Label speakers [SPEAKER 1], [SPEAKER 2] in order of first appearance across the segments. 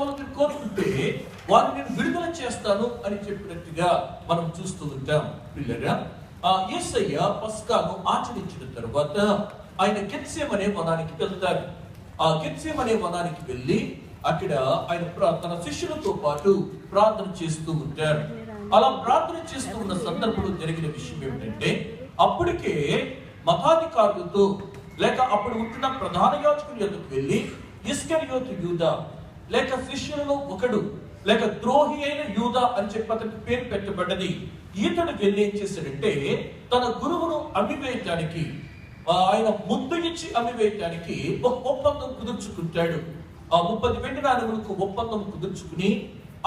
[SPEAKER 1] కావాలని కోరుకుంటే వారిని నేను విడుదల చేస్తాను అని చెప్పినట్టుగా మనం చూస్తూ ఉంటాం. పిల్లరా, యేసయ్య పస్కాను ఆచరించిన తర్వాత ఆయన గెత్సేమనే వనానికి వెళ్తారు. ఆ గెత్సేమనే వనానికి వెళ్ళి అక్కడ ఆయన తన శిష్యులతో పాటు ప్రార్థన చేస్తూ ఉంటారు. అలా ప్రార్థన చేస్తూ ఉన్న సందర్భంలో జరిగిన విషయం ఏమిటంటే, అప్పటికే మతాధికారులతో లేక అప్పుడు ఉంటున్న ప్రధాన యాజకుల యొద్దకు వెళ్ళి ఇస్కరియోతు యూదా లేక శిష్యులలో ఒకడు లేక ద్రోహి అయిన యూదా అని చెప్పి అతనికి పేరు పెట్టబడ్డది. ఈతడు వెళ్ళి ఏం చేశాడంటే, తన గురువును అమ్మివేయటానికి, ఆయన ముద్దు ఇచ్చి అమ్మివేయటానికి ఒక ఒప్పందం కుదుర్చుకుంటాడు. ఆ 30 వెండి నాణెములకు ఒప్పందం కుదుర్చుకుని,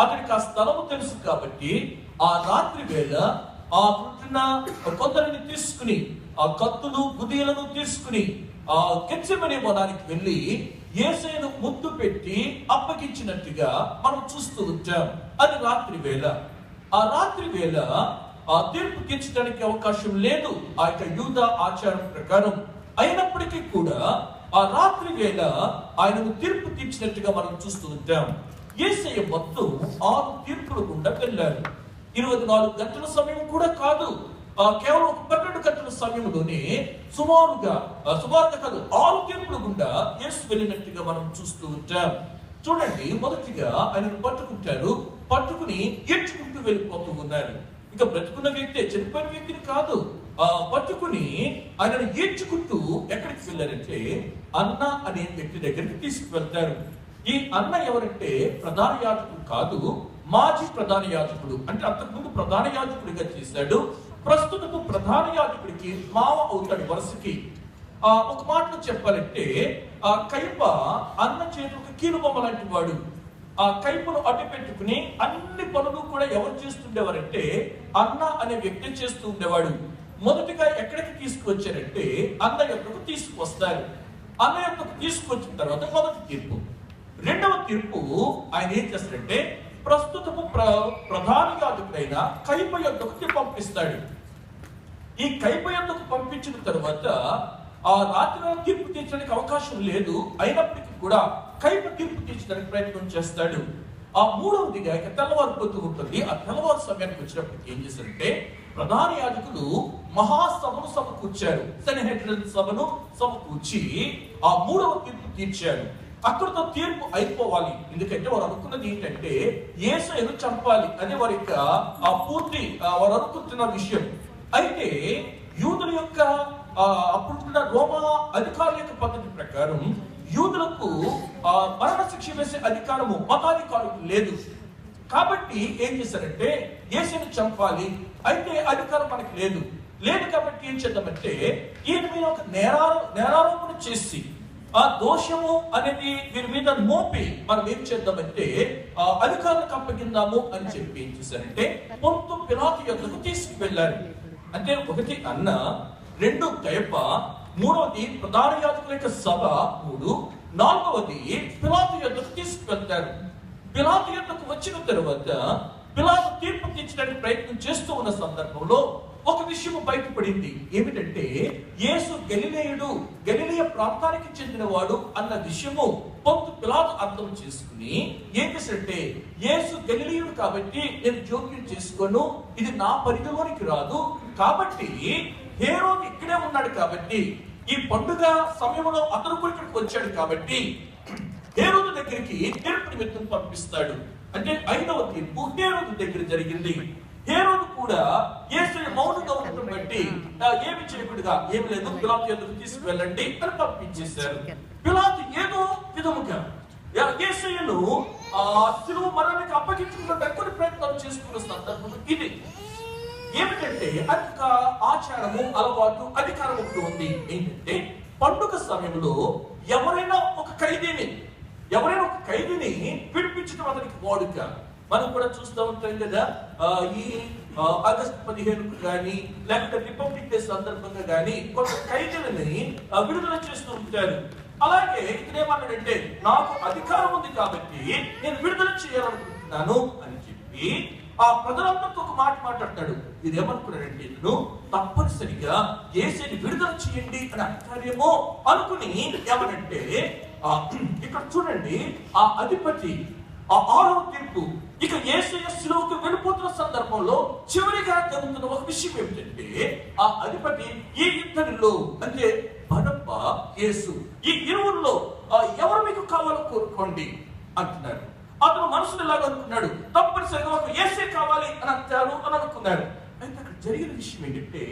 [SPEAKER 1] అతనికి ఆ స్థలము తెలుసు కాబట్టి ఆ రాత్రి వేళ ఆ పుట్టిన కొందరిని తీసుకుని, ఆ కత్తులు గుదీలను తీసుకుని ఆ గెత్సెమనే వనానికి వెళ్ళి యేసయ్యను ముద్దు పెట్టి అప్పగించినట్టుగా మనం చూస్తూ ఉంటాం. అది రాత్రి వేళ. ఆ రాత్రి వేళ ఆ తీర్పు తీర్చడానికి అవకాశం లేదు ఆ యొక్క యూదా ఆచారం ప్రకారం. అయినప్పటికీ కూడా ఆ రాత్రి వేళ ఆయనను తీర్పు తీర్చినట్టుగా మనం చూస్తూ ఉంటాం. యేసయ్య మొత్తం 6 తీర్పుల గుండా వెళ్ళారు. 24 గంటల సమయం కూడా కాదు, కేవలం 12 గంటల సమయంలోనే సుమారుగా కాదు 6 తీర్పుల గుండా యేసు వెళ్ళినట్టుగా మనం చూస్తూ ఉంటాం. చూడండి, మొదటిగా ఆయనను పట్టుకుంటారు. పట్టుకుని ఏడ్చుకుంటూ వెళ్ళిపోతూ ఉన్నారు. ఇక బ్రతుకున్న వ్యక్తే, చనిపోయిన వ్యక్తిని కాదు. పట్టుకుని ఆయనను ఏడ్చుకుంటూ ఎక్కడికి వెళ్ళారంటే అన్న అనే వ్యక్తి దగ్గరికి తీసుకువెళ్తారు. ఈ అన్న ఎవరంటే ప్రధాన యాజకుడు కాదు, మాజీ ప్రధాన యాజకుడు. అంటే అంతకుముందు ప్రధాన యాజకుడిగా చేశాడు, ప్రస్తుతము ప్రధాన యాజకుడికి మావ అవుతాడు వరుసకి. ఒక మాటలో చెప్పాలంటే కైప అన్న చేతి ఒక కీలుబొమ్మ లాంటి వాడు. ఆ కైపను అడ్డు పెట్టుకుని అన్ని పనులు కూడా ఎవరు చేస్తుండేవారంటే అన్న అనే వ్యక్తి చేస్తూ ఉండేవాడు. మొదటిగా ఎక్కడికి తీసుకువచ్చారంటే అన్న యొక్కకు తీసుకువస్తారు. అన్న యొక్కకు తీసుకువచ్చిన తర్వాత మొదటి తీర్పు. రెండవ తీర్పు ఆయన ఏం చేస్తాడంటే ప్రస్తుతము ప్రధాన యాజకుడైన కైప యొక్కకు పంపిస్తాడు. ఈ కైప యొక్కకు పంపించిన తర్వాత ఆ రాత్రి తీర్పు తీర్చడానికి అవకాశం లేదు. అయినప్పటికీ కూడా కైప తీర్పు తీర్చడానికి ప్రయత్నం చేస్తాడు. ఆ మూడవదిగా ఇక తెల్లవారిపోతూ ఉంటుంది. ఆ తెల్లవారు సమయానికి వచ్చినప్పటికీ ఏం చేశారంటే ప్రధాన యాజకులు మహాసభను సమకూర్చారు. సన్హెడ్రిన్ సభను సమకూర్చి ఆ మూడవ తీర్పు తీర్చారు. అక్కడితో తీర్పు అయిపోవాలి. ఎందుకంటే వారు అనుకున్నది ఏంటంటే యేసయ్యను చంపాలి. అది వారి యొక్క పూర్తి వారు అనుకుంటున్న విషయం. అయితే యూదుల యొక్క అప్పుడున్న రోమా అధికారుల యొక్క పద్ధతి ప్రకారం యూదులకు మరణ శిక్ష వేసే అధికారము మతాధికారులకు లేదు. కాబట్టి ఏం చేశారంటే యేసుని చంపాలి, అయితే అధికారం మనకి లేదు కాబట్టి ఏం చేద్దామంటే ఈయన మీద ఒక నేరారోపణ చేసి ఆ దోషము అనేది వీరి మీద మోపి మనం ఏం చేద్దామంటే అధికారులకు అప్పగిందాము అని చెప్పి ఏం చేశారంటే పొంతు పిలాతు యొద్దకు తీసుకువెళ్ళారు. అంటే ఒకటి అన్న, 2 కయప, 3వది ప్రధాన యాజకుల యొక్క సభ, 3, 4వది పిలాతు యొద్దకు తీసుకువెళ్తారు. పిలాతు యొద్దకు వచ్చిన తర్వాత పిలాతు తీర్పు తీర్చడానికి ప్రయత్నం చేస్తూ ఉన్న సందర్భంలో ఒక విషయం బయటపడింది. ఏమిటంటే యేసు గలిలయుడు, గలిలయ ప్రాంతానికి చెందినవాడు అన్న విషయము పొంతు పిలాతు అర్థం చేసుకుని ఏం చేశాడంటే యేసు గలిలయుడు కాబట్టి నేను జోక్యం చేసుకోను, ఇది నా పరిధిలోనికి రాదు. కాబట్టి హేరోదు ఇక్కడే ఉన్నాడు కాబట్టి ఈ పండుగ సమయంలో అతను కూడా ఇక్కడికి వచ్చాడు కాబట్టి హేరోదు దగ్గరికి తీర్పు నిమిత్తం పంపిస్తాడు. అంటే 5వ తీర్పు హేరోదు దగ్గర జరిగింది. హేరోదు కూడా యేసు మౌనంగా ఉండటం బట్టి ఏమి చేయకుండా ఏమి లేదు, పిలాతు యొద్దకు తీసుకువెళ్ళండి అని పంపించేశారు. పిలాతు ఏదో విధముగా యేసును శిలువ మరణానికి అప్పగించుకున్నట్టు కొన్ని ప్రయత్నాలు చేసుకున్న సందర్భం ఇది. ఏమిటంటే అధిక ఆచారము, అలవాటు, అధికారం ఒకటి ఉంది. ఏంటంటే పండుగ సమయంలో ఎవరైనా ఒక ఖైదీని విడిపించడం అతనికి వాడుక. మనం కూడా చూస్తూ ఉంటాం కదా, ఈ ఆగస్టు 15కు కానీ లేకపోతే రిపబ్లిక్ డే సందర్భంగా కానీ కొంత ఖైదీలని విడుదల చేస్తూ ఉంటారు. అలాగే ఇతనేమన్నాడంటే నాకు అధికారం ఉంది కాబట్టి నేను విడుదల చేయాలనుకుంటున్నాను అని చెప్పి ఆ ప్రజలందరితో ఒక మాట మాట్లాడతాడు. ఇదేమనుకున్నాడంటే ఇతను తప్పనిసరిగా యేసుని విడుదల చేయండి అని అంటారేమో అనుకుని ఏమనంటే ఇక్కడ చూడండి, ఆ అధిపతి ఆ 6వ తీర్పు. ఇక యేసయ్య సిలువకు వెళ్ళిపోతున్న సందర్భంలో చివరిగా జరుగుతున్న ఒక విషయం ఏమిటంటే, ఆ అధిపతి ఈ ఇద్దరిలో అంటే బరబ్బ, యేసు, ఈ ఇరువుల్లో ఎవరు మీకు కావాలో కోరుకోండి అంటున్నాడు. అతను మనసులో ఇలాగ అనుకున్నాడు, తప్పనిసరిగా ఒక యేసే కావాలి అని అంటాడు అని అనుకున్నాడు. అయితే అక్కడ జరిగిన విషయం ఏంటంటే,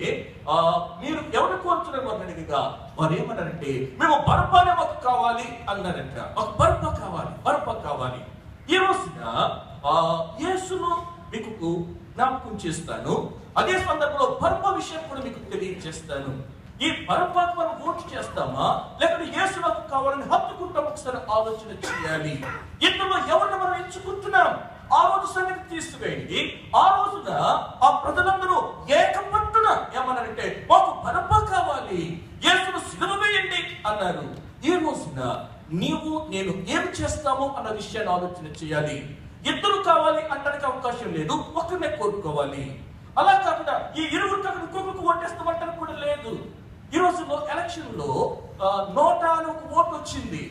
[SPEAKER 1] మీరు ఎవరు కోరుతున్నారు అని అడిగిగా వారు ఏమన్నారంటే, మేము బరబ్బనే మాకు కావాలి అన్నారంట. ఒక బరబ్బ కావాలి. ఈ రోజున యేసును మీకు జ్ఞాపకం చేస్తాను. అదే సందర్భంలో బరబ్బ విషయం కూడా మీకు తెలియజేస్తాను. ఈ బరబ్బకు మనం ఓటు చేస్తామా, లేకపోతే యేసు నాకు కావాలని హత్తుకుంటాం? ఒకసారి ఆలోచన చేయాలి. ఇందులో ఎవరిని మనం ఎంచుకుంటున్నాం? ఆ రోజు సంగతి తీసివేయండి. ఆ రోజున ఆ ప్రజలందరూ ఏకపట్టున ఏమన్నారంటే, మాకు బరబ్బ కావాలి, యేసును సిలువ వేయండి అన్నారు. ఈ రోజున నీవు నేను ఏం చేస్తామో అన్న విషయాన్ని ఆలోచన చేయాలి. ఇద్దరు కావాలి అనడానికి అవకాశం లేదు, ఒకరినే కోరుకోవాలి. అలా కాకుండా ఈ ఇరువురు కాకుండా ఇంకొకరికి ఓటేస్తామంటానికి కూడా లేదు. ఈ రోజుల్లో ఎలక్షన్ లో నోటా అని ఒక ఓటు వచ్చింది.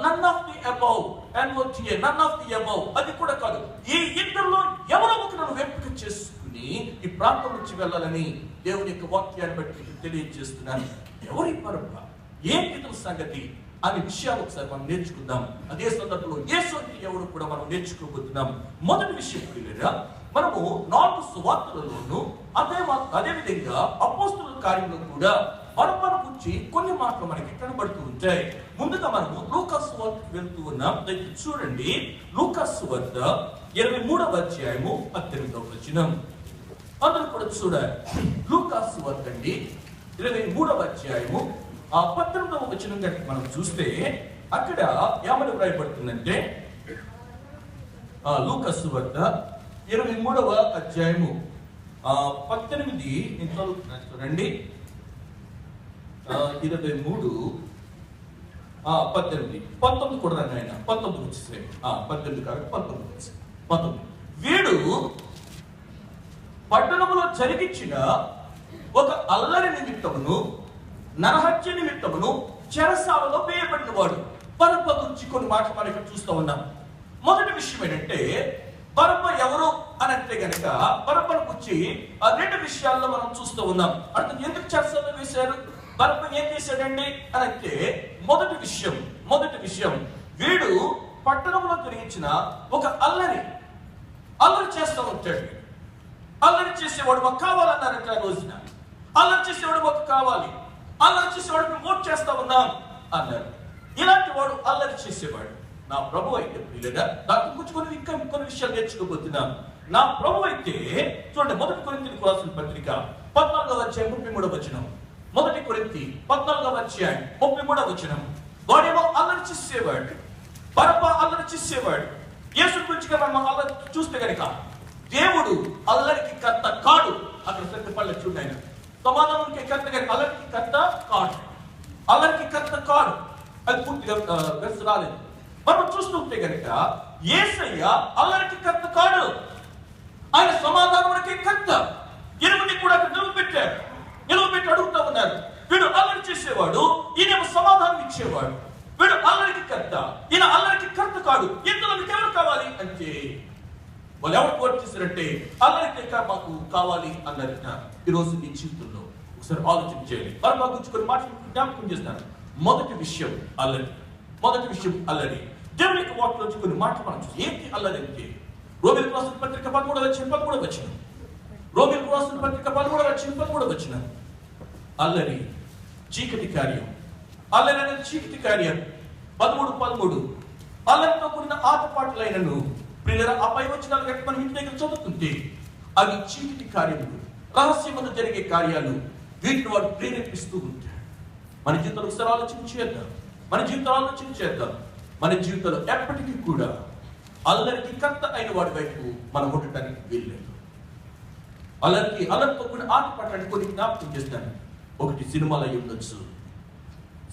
[SPEAKER 1] None of the above, NOTA, none of the above. అది కూడా కాదు. ఈ ఇద్దరులో ఎవరో ఒకరు ఎంపిక చేసుకుని ఈ ప్రాంతం నుంచి వెళ్ళాలని దేవుని యొక్క వాక్యాన్ని బట్టి తెలియజేస్తున్నాను. ఎవరి బరబ్బ, ఏంటి ఇతని సంగతి అనే విషయాలు ఒకసారి మనం నేర్చుకుందాం. అదే సందర్భంలో యేసు అంటే ఎవరు కూడా మనం నేర్చుకోబోతున్నాం. మొదటి విషయం లేదా, మనము 4 సువార్తలలోనూ అదే విధంగా అపోస్తలుల కార్యంలో కూడా బరబ్బను గురించి కొన్ని మాటలు మనకి కనబడుతూ ఉంటాయి. ముందుగా మనము లూకా సువార్తకు వెళ్తూ ఉన్నాం. చూడండి, లూకా సువార్త 23వ అధ్యాయము 18వ వచనం. అందరూ కూడా చూడాలి. లూకా సువార్త అండి 23వ అధ్యాయము 19వ వచనం కనుక మనం చూస్తే అక్కడ ఏమని వ్రాయబడుతుందంటే, లూకా సువార్త 23వ అధ్యాయము 18 ఇంట్లో చూడండి. 23 18 19 కూడా రండి ఆయన. 19 వచ్చేసాయి. 18 కాదు 19 వచ్చేసాయి. 19. వీడు పట్టణములో జరిగించిన ఒక అల్లరి నిమిత్తమును నరహత్య నిమిత్తమును చెరసాలలో వేయబడిన వాడు. బరబ్బ గురించి కొన్ని మాటలు మనం ఇక్కడ చూస్తూ ఉన్నాం. మొదటి విషయం ఏంటంటే, బరబ్బ ఎవరు అని అంటే గనక బరబ్బను గురించి 2 విషయాల్లో మనం చూస్తూ ఉన్నాం. అంటే ఎందుకు చెరసాలలో వేశారు, బరబ్బ ఏం చేశాడండి అని అంటే, మొదటి విషయం వీడు పట్టణంలో జరిగించిన ఒక అల్లరి చేస్తూ ఉంటాడు. అల్లరి చేసేవాడు మాకు కావాలన్నారంట. ఆ రోజున అల్లరి చేసేవాడు మాకు కావాలి, అల్లరి చేసేవాడు మేము ఓట్ చేస్తా ఉన్నాం అన్నారు. ఇలాంటి వాడు అల్లరి చేసేవాడు. నా ప్రభు అయితే లేదా దాని గురించి ఇంకా కొన్ని విషయాలు నేర్చుకోబోతున్నాం. నా ప్రభు అయితే చూడండి, 1 కొరింథీయులకు రాసిన పత్రిక 14వ అధ్యాయం 33వ వచనం. 1 కొరింథీ 14వ అధ్యాయం 33వ వచనం. వాడేమో అల్లరి చేసేవాడు, బరబ్బ అల్లరి చేసేవాడు. యేసు గురించి మనం అల్లరి చూస్తే కనుక దేవుడు అల్లరికి కర్త కాడు. అక్కడ ప్రతి పళ్ళ చూడండి, సమాధానానికి కర్త కానీ అల్లరికి కర్త కాడు. అల్లరికి కర్త కాడు, అది పూర్తిగా వెర్స్ రాలేదు. మనం చూస్తుంటే కనుక యేసయ్య అల్లరికి కర్త కాడు, ఆయన సమాధానానికి కర్త. ఇరువుని కూడా నిలవబెట్టి అడుగుతా ఉన్నారు. వీడు అల్లరి చేసేవాడు, ఈయన సమాధానం ఇచ్చేవాడు. వీడు అల్లరికి కర్త, ఈయన అల్లరికి కర్త కాడు. ఇందులో మీకు ఎవరు కావాలి అంటే, వాళ్ళు ఎవరు కోట్ చేశారంటే అల్లరికి మాకు కావాలి అన్నారట. ఈరోజు మీ జీవితంలో ఒకసారి ఆలోచన చేయాలి. బరబ్బ గురించి కొన్ని మాటలు జ్ఞాపకం చేస్తాను. మొదటి విషయం అల్లరి. దేవుని యొక్క వాక్యం నుంచి కొన్ని మాటలు మనం చూసి ఏంటి అల్లరి అంటే, రోమీయులకు రాసిన పత్రిక 13వ అధ్యాయం 13వ వచనం. రోమీయులకు రాసిన పత్రిక 13వ అధ్యాయం 13వ వచనం. అల్లరి చీకటి కార్యం. అల్లరి అనేది చీకటి కార్యం. 13 అల్లరితో కూడిన ఆటపాటలైనను ప్రియులారా, ఆ పై వచనాలు కనుక మనం ఇంటి దగ్గర చదువుతుంటే అవి చీకటి కార్యములు, రహస్యములు జరిగే కార్యాలు. వీటిని వాడు ప్రేరేపిస్తూ ఉంటాడు. మన జీవితంలో ఒకసారి ఆలోచన చేద్దాం. మన జీవితంలో ఎప్పటికీ కూడా అల్లరికి కర్త అయిన వాడి వైపు మనం ఉండటానికి వీల్లేదు. అల్లరితో కూడిన ఆటపాటలు కొన్ని జ్ఞాపకం చేస్తాను. ఒకటి సినిమాలు అయి ఉండొచ్చు,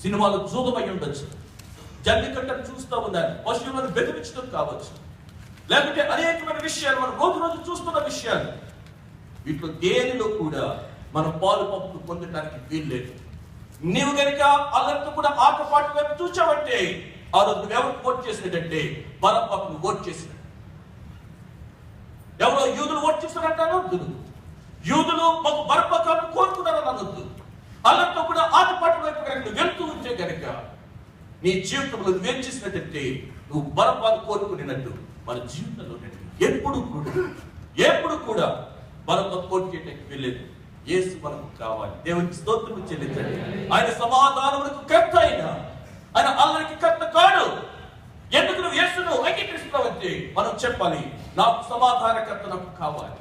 [SPEAKER 1] సినిమాలు జూదం అయి ఉండొచ్చు, జల్లికట్టను చూస్తూ ఉన్నారు, పశువులను బెదిరించడం కావచ్చు, లేకపోతే అనేకమైన విషయాలు మనం రోజు చూస్తున్న విషయాలు. వీటిలో దేనిలో కూడా మనం పాలు పంపు పొందడానికి వీల్లేదు. నీవు కనుక అల్లరితో కూడా ఆటపాటు వైపు చూచావంటే ఆ రోజు నువ్వు ఎవరికి ఓట్ చేసినట్టంటే బరబ్బకు నువ్వు ఓట్ చేసినట్టు. ఎవరో యూదులు ఓట్ చేసినట్టు అనొద్దు. యూదులు మాకు బరబ్బను కోరుకున్నారని అనొద్దు. అలాంటి కూడా ఆటపాటు వైపు కనుక నువ్వు వెళ్తూ ఉంటే కనుక నీ జీవితంలో నువ్వేం చేసినట్టంటే నువ్వు బరబ్బను కోరుకునేటట్టు మన జీవితంలో ఎప్పుడు కూడా బరబ్బ కోట్ చేయడానికి వెళ్ళేది. యేసు మనకు కావాలి. దేవునికి స్తోత్రం చెల్లించండి. ఆయన సమాధానములకు కర్త ఆయన అల్లరికి కర్త కాడు. ఎందుకు నువ్వు యేసును అంగీకరిస్తున్నావంటే మనం చెప్పాలి, నాకు సమాధానకర్త నాకు కావాలి,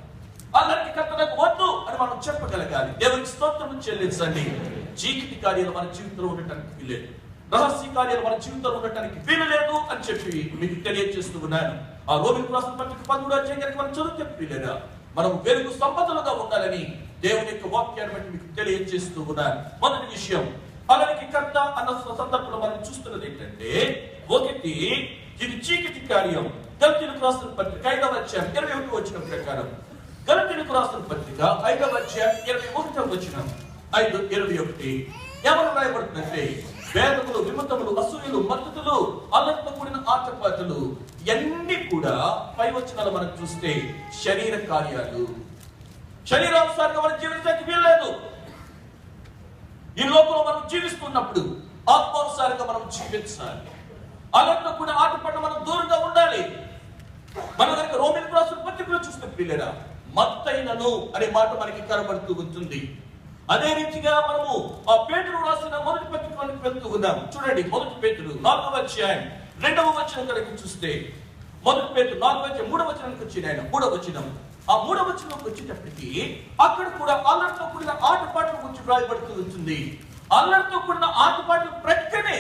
[SPEAKER 1] అల్లరికి కర్త నాకు వద్దు అని మనం చెప్పగలగాలి. దేవునికి స్తోత్రం చెల్లించండి. చీకటి కార్యాలు మన జీవితంలో ఉండటానికి వీలేదు, రహస్య కార్యాలు మన జీవితంలో ఉండటానికి వీలులేదు అని చెప్పి మీకు తెలియజేస్తూ ఉన్నాను. ఆ రోమిలకు రాసిన పత్రిక 13వ అధ్యాయానికి మనం చదువుతే ప్రియులారా, మనం వెలుగు సంపదలుగా ఉండాలని దేవుని యొక్క వాక్యాన్ని బట్టి మీకు తెలియజేస్తూ ఉన్నాను. మొదటి విషయం, అల్లరికి కర్త అన్న సందర్భంలో మనం చూస్తున్నది ఏంటంటే, ఒకటి ఇది చీకటి కార్యం. గలతీయులకు రాసిన పత్రిక 5వ అధ్యాయం 21వ వచనం ప్రకారం, గలతీయులకు రాసిన పత్రిక 5వ అధ్యాయం 21వ వచనం 5:21 ఎవరు రాయబడుతుందంటే, వేదములు, విమతములు, అసూయలు, మద్దతులు, అల్లరితో కూడిన ఆటపాటలు ఇవన్నీ కూడా పై వచనాలు మనం చూస్తే శరీర కార్యాలు. శరీరానుసారంగా మనం జీవించడానికి వీల్లేదు. ఈ లోకంలో మనం జీవిస్తున్నప్పుడు ఆత్మానుసారంగా మనం జీవించాలి. అల్లరితో కూడిన ఆటపాటలు మనం దూరంగా ఉండాలి. మన కనుక రోమిలకు రాసిన పత్రికలో చూస్తే ప్రియులారా, మత్తయినను అనే మాట మనకి కనబడుతూ ఉంటుంది. అదే రీతిగా మనము ఆ పేతురు రాసిన మొదటి పత్రికలోకి వెళ్తూ ఉన్నాం. చూడండి, మొదటి పేతురు 4వ అధ్యాయం 2వ వచనం కనుక చూస్తే, మొదటి పేతురు 4వ అధ్యాయం 3వ వచనానికి వచ్చిన ఆయన 3వ వచనం, ఆ 3వ వచనంకి వచ్చేటప్పటికి అక్కడ కూడా అల్లరితో కూడిన ఆటపాటల గురించి రాయబడుతూ ఉంటుంది. అల్లరితో కూడిన ఆటపాటల ప్రక్కనే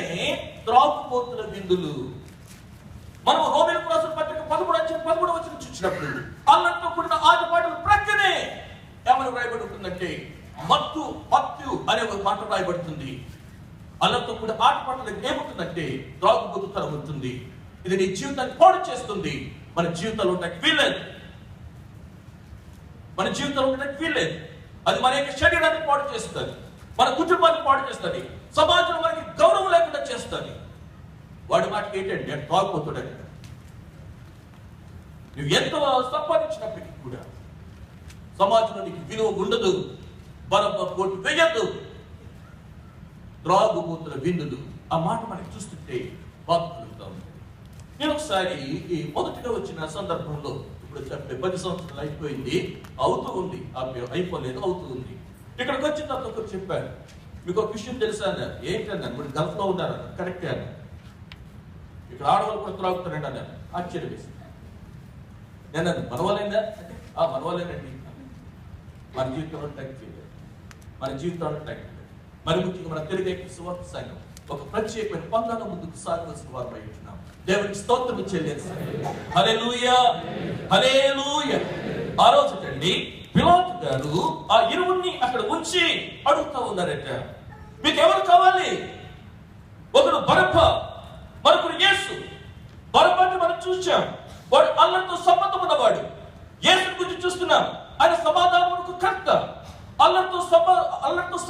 [SPEAKER 1] త్రాగుబోతుల విందులు. మనం రోమీయులకు రాసిన పత్రిక 13వ అధ్యాయం 13వ వచనం చూసినప్పుడు అల్లరితో కూడిన ఆటపాటల ప్రక్కనే ఏమని రాయబడి ఉంటుందంటే మత్తు అనే ఒక మాట రాయబడుతుంది. అల్లరితో కూడా ఆటపాటలకు ఏముంటుందంటే త్రాగుబోతుతనం ఉంటుంది. ఇది నీ జీవితాన్ని పాడు చేస్తుంది. మన జీవితంలో ఉండడానికి వీల్లేదు. అది మన యొక్క శరీరాన్ని పాడు చేస్తుంది, మన కుటుంబాన్ని పాడు చేస్తుంది, సమాజంలో మనకి గౌరవం లేకుండా చేస్తుంది. వాడి మాటకి ఏంటంటే త్రాగుబోతుడని. నువ్వు ఎంత సంపాదించినప్పటికీ కూడా సమాజంలో నీకు విలువ ఉండదు. బరబ్బ కోటు వేయద్దు. త్రాగుబోతుల విందులు, ఆ మాట మనకి చూస్తుంటే బాధ కలుగుతా ఉంది. నేను ఒకసారి ఈ మొదటిగా వచ్చిన సందర్భంలో, ఇప్పుడు 10 సంవత్సరాలు అయిపోయింది, అవుతూ ఉంది, అయిపోలేదు, అవుతూ ఉంది. ఇక్కడికి వచ్చిన తర్వాత ఒకరు చెప్పారు, మీకు ఒక విషయం తెలుసా? ఏంటన్నా మీరు గల్ఫ్ లో ఉన్నారా? కరెక్టే అన్న. ఇక్కడ ఆడవాళ్ళు కూడా త్రాగుతారండి అన్నారు. ఆశ్చర్యం వేసింది. నేను మనవాళ్ళైందా అంటే మనవాళ్ళేనండి. మన జీవితంలో ట్యాక్ చేయలేదు, మన జీవితంలో ట్యాక్ చేయలేదు. మరి ముఖ్యంగా మన తెలుగు సువార్త సంఘం ఒక ప్రత్యేకమైన పందాల ముందుకు సాగవలసిన వారు బయట ఉన్నాం. దేవునికి స్తోత్రం చెల్లించాలి. హల్లెలూయా, హల్లెలూయా. ఆ రోజుటండి పిలాతు గారు ఆ ఇరువురిని అక్కడ ఉంచి అడుగుతా ఉన్నారట, మీకు ఎవరు కావాలి? ఒకడు బరబ్బ, మరొకడు యేసు. బరబ్బని మనం చూసాం, వాడు అల్లరితో సంబంధం ఉన్నవాడు. యేసు గురించి చూస్తున్నాం, ఆయన సమాధానమునకు కర్త. అల్లరితో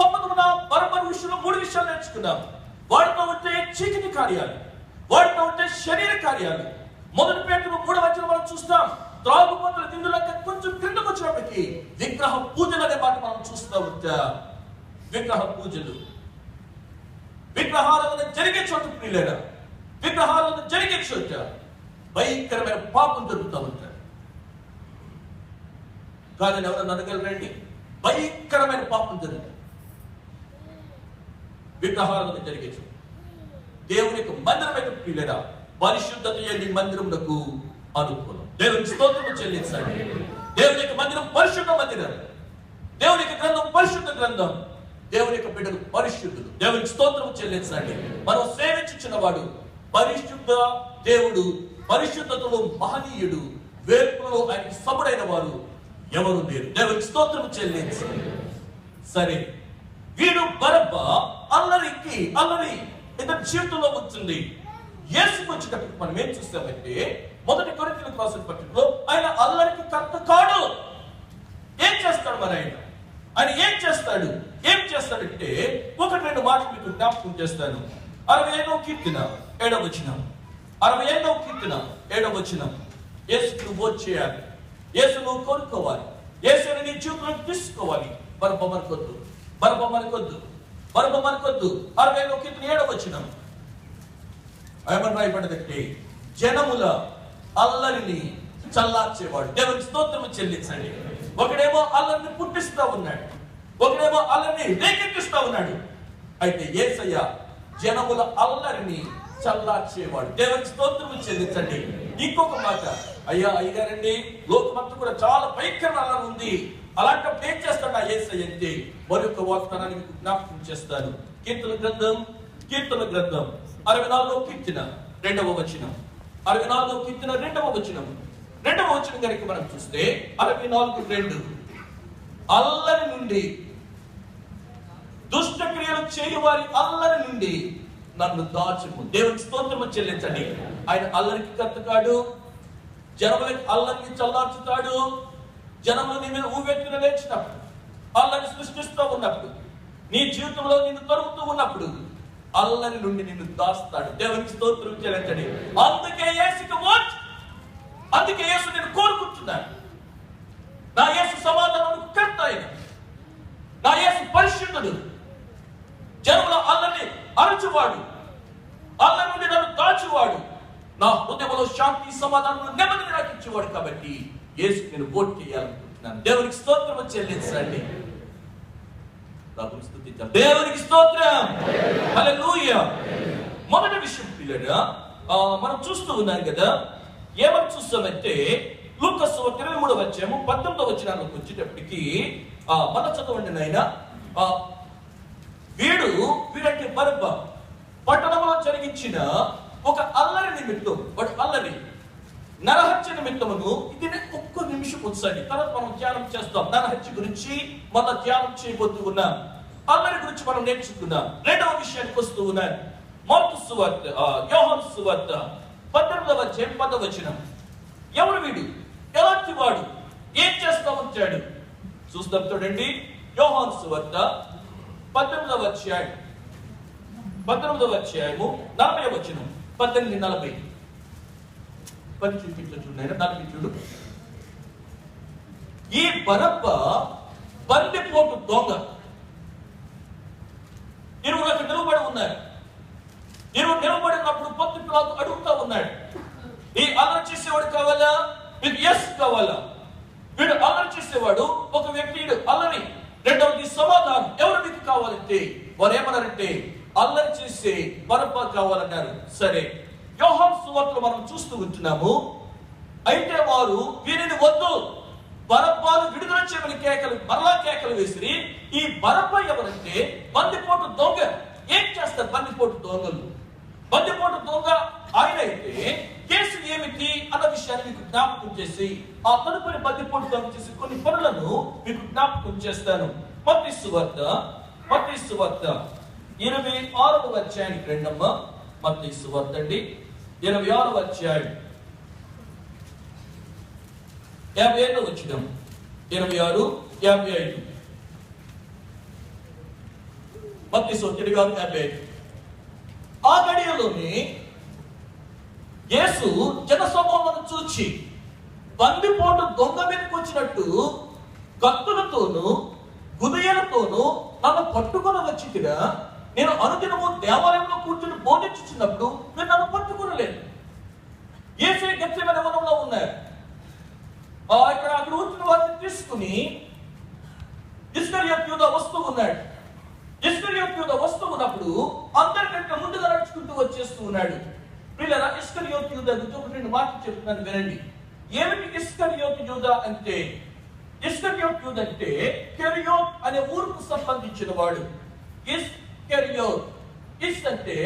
[SPEAKER 1] సంబంధం ఉన్న బరబ్బని విషయంలో 3 విషయాలు నేర్చుకున్నాం. వాడితో ఉంటే చీకటి కార్యాలు, వాడితో ఉంటే శరీర కార్యాలు. మొదటి పేతురు 3వ అధ్యాయం మనం చూస్తాం, త్రాగుబోతుల విందులకి కొంచెం క్రిందకు వచ్చినప్పటికీ విగ్రహ పూజలు అనే మాట మనం చూస్తూ ఉంటాం. విగ్రహ పూజలు, విగ్రహారాధన జరిగే చోట ప్రియులారా, విగ్రహారాధన జరిగే చోట భయంకరమైన పాపం జరుగుతూ ఉంటారు. కానీ ఎవరన్నా అనగలరండి? భయంకరమైన పాపం జరుగుతుంది విగ్రహారాధన జరిగే చోట. దేవుని యొక్క మందిరం యొక్క ప్రియులారా, పరిశుద్ధత లేని మందిరమునకు అనుకూలం. దేవునికి స్తోత్రము చెల్లించండి. దేవుని యొక్క మందిరం పరిశుద్ధ మందిరం, దేవుని యొక్క గ్రంథం పరిశుద్ధ గ్రంథం, దేవుని యొక్క బిడ్డలు పరిశుద్ధులు. దేవునికి స్తోత్రము చెల్లించండి. మనం సేవించిన వాడు పరిశుద్ధ దేవుడు, పరిశుద్ధతలో మహనీయుడు, వేర్పులో ఆయనకి సముడైన వారు ఎవరు లేరు. దేవునికి స్తోత్రము చెల్లించండి. సరే, వీడు బరబ్బ అల్లరి ఇతని జీవితంలో వచ్చింది. యేసుకు వచ్చేటప్పుడు మనం ఏం చూస్తామంటే, మొదటి కొరింథీయులకు రాసిన పత్రికలో ఆయన అల్లరికి కర్త కాడు. ఏం చేస్తాడు మరి ఆయన ఏం చేస్తాడంటే 1-2 మాటలు మీకు జ్ఞాపకం చేస్తాను. 65వ కీర్తన 7వ వచనం, 61వ కీర్తన 7వ వచనం. యేసును ఓట్ చేయాలి, యేసును కోరుకోవాలి, యేసుని నీ జీవితంలోకి తీసుకోవాలి. బరబ్బ మనకొద్దు, బరబ్బ మనకొద్దు, బరబ్బ మనకొద్దు. 61వ కీర్తన 7వ వచనం ఏమని రాయబడ్డదంటే, జనముల అల్లరిని చల్లార్చేవాడు. దేవునికి స్తోత్రము చెల్లించండి. ఒకడేమో అల్లరిని పుట్టిస్తా ఉన్నాడు, ఒకడేమో అల్లరిని రేకెత్తిస్తా ఉన్నాడు. అయితే యేసయ్య జనముల అల్లరిని చల్లార్చేవాడు. దేవునికి స్తోత్రము చెల్లించండి. ఇంకొక మాట, అయ్యగారండి లోకమంతా కూడా చాలా భయంకర అల్లరి ఉంది, అలాంటప్పుడు ఏం చేస్తాడు ఆ యేసయ్య అంటే మరొక వాగ్దానాన్ని మీకు జ్ఞాపకం చేస్తాను. కీర్తన గ్రంథం 64వ కీర్తన 2వ వచనం, 64వ కీర్తన 2వ వచనం. 2వ వచనం కనుక మనం చూస్తే 64:2, అల్లరి నుండి, దుష్ట క్రియలు చేయువారి అల్లరి నుండి నన్ను దాచుము. దేవునికి స్తోత్రము చెల్లించండి. ఆయన అల్లరికి కర్తకాడు, జనములకి అల్లరిని చల్లార్చుతాడు. జనములు నీ మీద ఊవెత్తున లేచినప్పుడు, అల్లరిని సృష్టిస్తూ ఉన్నప్పుడు, నీ జీవితంలో నిన్ను తరుముతూ ఉన్నప్పుడు అల్లరి నుండి నిన్ను దాస్తాడు. దేవునికి స్తోత్రం చెల్లించండి. అందుకే యేసుకి ఓట్, అందుకే యేసు నేను కోరుకుంటున్నాను. నా యేసు సమాధానం కర్త ఆయన, నా యేసు పరిశుద్ధుడు, జనముల అల్లరిని అరచువాడు, అల్లరి నుండి నన్ను దాచువాడు, నా హృదయంలో శాంతి సమాధానం నెమ్మదిని నాకు ఇచ్చేవాడు. కాబట్టి యేసు నేను ఓట్ చేయాలనుకుంటున్నాను. దేవునికి స్తోత్రం చెల్లించండి. దేవునికి స్తోత్రం. హల్లెలూయా. మొదటి విషయం పిల్లడా, మనం చూస్తూ ఉన్నాం కదా, ఏమని చూస్తామంటే లూకా సువార్త 23వ అధ్యాయము 19వ వచనానికి వచ్చేటప్పటికి మన చదవండి నాయన. వీడంటే బరబ్బ పట్టణంలో జరిగించిన ఒక అల్లరి నిమిత్తం, వాడు అల్లరి నరహత్య నిమిత్తమును, ఇది ఒక్క నిమిషం ఉంచండి, తర్వాత మనం ధ్యానం చేస్తాం. నరహత్య గురించి మన ధ్యానం చేయబోతూ ఉన్నాం, అల్లరి గురించి మనం నేర్చుకున్నాం. 2వ విషయానికి వస్తూ ఉన్నాను. మార్కు సువార్త, యోహాను సువార్త 18వ అధ్యాయం 10వ వచనం. ఎవరు వీడు, ఎలాంటి వాడు, ఏం చేస్తా ఉంటాడు చూస్తాం. చూడండి, యోహాను సువార్త 18వ అధ్యాయము 40వ వచనం. 18:40 పని చూపించు, 40 చూడు. ఈ బరబ్బ బందిపోటు దొంగ. ఇరువురు అక్కడ నిలబడి ఉన్నారు. ఇరువురు నిలబడినప్పుడు పొత్తు పిల్లలు అడుగుతా ఉన్నాడు, ఈ అల్లరి చేసేవాడు కావాలా, మీకు ఎస్ కావాలా? వీడు అల్లరి చేసేవాడు ఒక వ్యక్తి, అల్లరి. రెండవది సమాధానం, ఎవరు మీకు కావాలంటే వారు ఏమన్నారంటే అల్లరి చేసే బరబ్బ కావాలన్నారు. సరే, యోహాను సువార్తలో మనం చూస్తూ ఉంటున్నాము. అయితే వారు వీరిని వద్దు, బరబ్బను విడుదల చేయమని మరలా కేకలు వేసి, ఈ బరబ్బ ఎవరంటే బందిపోటు దొంగ. ఏం చేస్తారు బందిపోటు దొంగలు? బందిపోటు దొంగ ఆయన అయితే కేసు ఏమిటి అన్న విషయాన్ని మీకు జ్ఞాపకం చేసి, ఆ తదుపరి బందిపోటు దొంగ చేసి కొన్ని పనులను మీకు జ్ఞాపకం చేస్తాను. మత్తయి సువార్త 26వ అధ్యాయానికి రెండమ్మ. మత్తయి సువార్త అండి 26వ అధ్యాయం 55వ వచనం. 26, 55. మత్తయి సువార్త 26:55. ఆ గడియలోనే యేసు జనసమూహమును చూచి బందిపోటు దొంగ మీదకి వచ్చినట్టు కత్తులతోనూ గుదయలతోనూ నన్ను పట్టుకొని వచ్చితిరా, నేను అనుదినము దేవాలయంలో కూర్చుని బోధించుచున్నప్పుడు మీరు నన్ను పట్టుకోలేదు. యేసు గెత్సేమనే వనంలో ఉన్నారు. అక్కడ వచ్చిన వారిని తీసుకుని ఇస్కరియోతు యూదా వస్తూ ఉన్నాడు. ఇస్కరియోతు యూదా వస్తూ ఉన్నప్పుడు అందరికంటే ముందుగా నడుచుకుంటూ వచ్చేస్తూ ఉన్నాడు. పిల్లరా, ఇస్కరియోతు యూదా గురించి ఒక రెండు మాటలు చెప్తున్నాను వినండి. ఏమిటి ఇస్కరియోతు యూదా అంటే? ఇస్కరియోతు యూదా అంటే కెరియోత్ అనే ఊరుకు సంబంధించిన వాడు. ఇస్ అంటే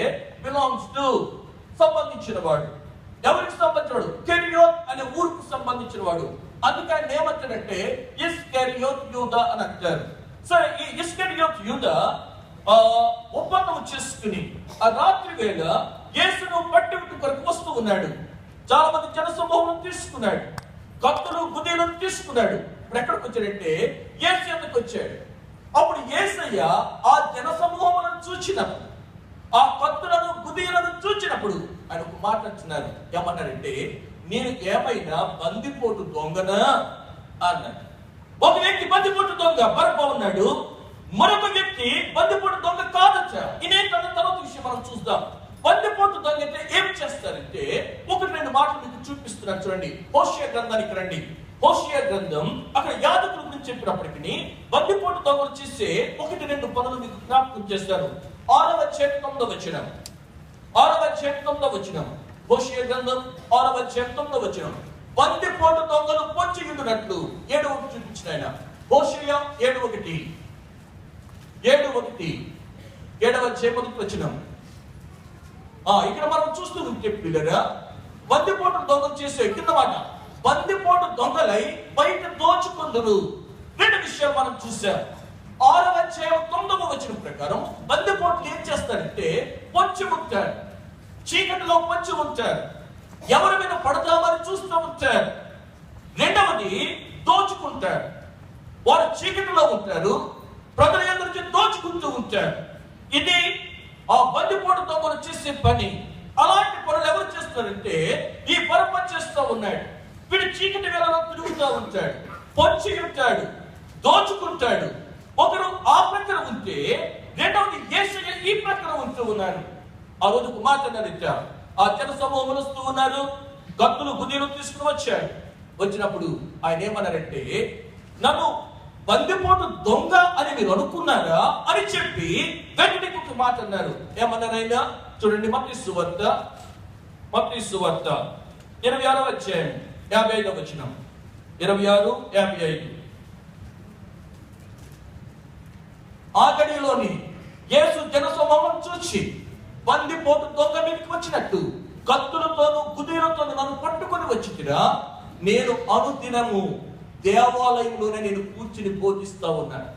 [SPEAKER 1] బిలాంగ్స్ టు, సంబంధించిన వాడు. ఎవరికి సంబంధించిన వాడు? కెరియోత్ అనే ఊరుకు సంబంధించిన వాడు. అందుకే ఆయన ఏమంటాడంటే ఇస్కరియోతు యూదా అని అంటారు. సరే, ఈ ఇస్కరియోతు యూదా ఒప్పందం చేసుకుని ఆ రాత్రి వేళ యేసును పట్టుకు కొరకు వస్తూ ఉన్నాడు. చాలా మంది జనసమూహం తీసుకున్నాడు, కత్తులు గుదీలను తీసుకున్నాడు. ఇప్పుడు ఎక్కడికి వచ్చాడంటే యేసు ఎందుకు వచ్చాడు. అప్పుడు యేసయ్య ఆ జనసమూహములను చూచినప్పుడు, ఆ కత్తులను గుదియలను చూచినప్పుడు ఆయన ఒక మాట అంటున్నారు. ఏమన్నారంటే, నేను ఏమైనా బందిపోటు దొంగనా అన్నాడు. ఒక వ్యక్తి బందిపోటు దొంగ బరబ్బా ఉన్నాడు, మరొక వ్యక్తి బందిపోటు దొంగ కాదచ్చా. ఇదేంటన్న తర్వాత విషయం మనం చూద్దాం. బందిపోటు దొంగ అయితే ఏం చేస్తారంటే, ఒకటి రెండు మాటలు మీకు చూపిస్తున్నారు చూడండి. హోషేయ గ్రంథానికి రండి. హోషేయ గ్రంథం అక్కడ యాజకుల గురించి చెప్పినప్పటికీ బందిపోటు దొంగలు చేసే ఒకటి రెండు పనులు మీకు జ్ఞాపకం చేస్తారు. 6వ అధ్యాయం 9వ వచనం. 6వ అధ్యాయం 9వ వచనం. హోషేయ గ్రంథం 6వ అధ్యాయం 9వ వచనం. బందిపోటు దొంగలు పొంచి ఉండునట్లు 7:1 చూపించిన ఆయన. హోషేయ 7:1. 7:1 7వ అధ్యాయం 1వ వచనం. ఇక్కడ మనం చూస్తూ ఉంటే పిల్లరా, బందిపోటు దొంగలు చేసే కింద మాట, బందిపోటు దొంగలై బయట దోచుకుందురు. రెండు విషయాలు మనం చూసాం. 6వ అధ్యాయం 9వ వచనం ప్రకారం బందిపోట్లు ఏం చేస్తారంటే పొంచి ఉంటారు, చీకటిలో పొంచి ఉంటారు, ఎవరి మీద పడదామని చూస్తూ ఉంటారు. రెండవది దోచుకుంటారు. వారు చీకటిలో ఉంటారు, ప్రజల ఎదురు దోచుకుంటూ ఉంటారు. ఇది ఆ బందిపోటు దొంగలు చేసే పని. అలాంటి పనులు ఎవరు చేస్తారంటే ఈ పరపని చేస్తూ ఉన్నాడు. వీడు చీకటి వేళలో తిరుగుతూ ఉంటాడు, పొంచి ఉంటాడు, దోచుకుంటాడు. ఒకరు ఆ ప్రక్కన ఉంటే రెండవది యేసయ్య ఈ ప్రక్కన ఉంటూ ఉన్నారు. ఆ రోజు కుమార్తె ఆ జన సమూహం వస్తూ ఉన్నారు, కత్తులు గుదిలు తీసుకుని వచ్చాడు. వచ్చినప్పుడు ఆయన ఏమన్నారంటే, నన్ను బందిపోటు దొంగ అని మీరు అనుకున్నారా అని చెప్పి వెంటనే ఒక మాట అన్నారు. ఏమన్నారు ఆయన? చూడండి, మత్తయి సువార్త 26వ అధ్యాయం 55వ వచనం. 26:55. ఆ గడిలోని యేసు జనసమూహం చూచి బందిపోటు దొంగ మీదకి వచ్చినట్టు కత్తులతోనూ గుదిలతోనూ నన్ను పట్టుకొని వచ్చిరా. నేను అనుదినము దేవాలయంలోనే నేను కూర్చుని బోధిస్తా ఉన్నాను.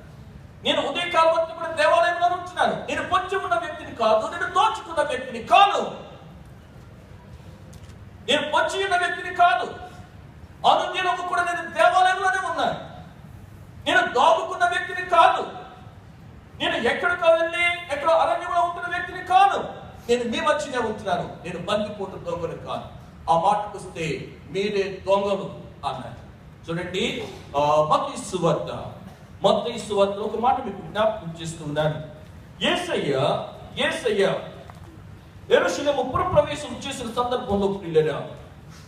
[SPEAKER 1] నేను ఉదయకాలం కూడా దేవాలయంలో ఉంటున్నాను. నేను పొంచి ఉన్న వ్యక్తిని కాదు, నేను దోచుకున్న వ్యక్తిని కాదు, నేను పొంచి ఉన్న వ్యక్తిని కాదు. అనుదినము కూడా నేను దేవాలయంలోనే ఉన్నాను. నేను దాగుకున్న వ్యక్తిని కాదు, నేను ఎక్కడికో వెళ్ళి ఎక్కడో అరణ్యంలో ఉంటున్న వ్యక్తిని కాదు, నేను మీ మధ్యనే ఉంటున్నాను. నేను బందిపోటు దొంగను కాదు. ఆ మాటకు వస్తే మీరే దొంగలు అన్నారు. చూడండి, మత్తయి సువార్త ఒక మాట మీకు జ్ఞాపకం చేస్తున్నాను. యేసయ్య యెరూషలేము పురప్రవేశం చేసిన సందర్భంలో పిల్లరా,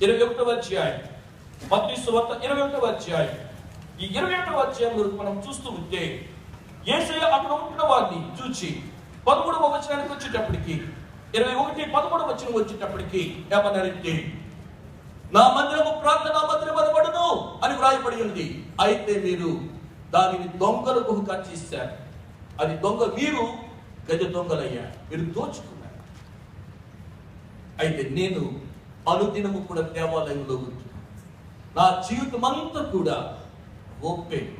[SPEAKER 1] 21వ అధ్యాయం మత్తయి సువార్త 21వ అధ్యాయం. ఈ 21వ అధ్యాయంలో మనం చూస్తూ ఉంటే యేసయ్య అక్కడ ఉంటున్న వారిని చూచి 13వ వచనానికి వచ్చేటప్పటికి 21-13 వచనం వచ్చేటప్పటికి ఏమన్నారంటే, నా మందిరము ప్రార్థనా మందిరం అనబడును అని వ్రాయబడి ఉంది. అయితే మీరు దానిని దొంగల గుహగా చేశారు. అది దొంగ, మీరు గజ దొంగలయ్యారు, మీరు దోచుకున్నారు. అయితే నేను అనుదినము కూడా దేవాలయంలో ఉంటున్నాను. నా జీవితం అంతా కూడా ఓపెన్,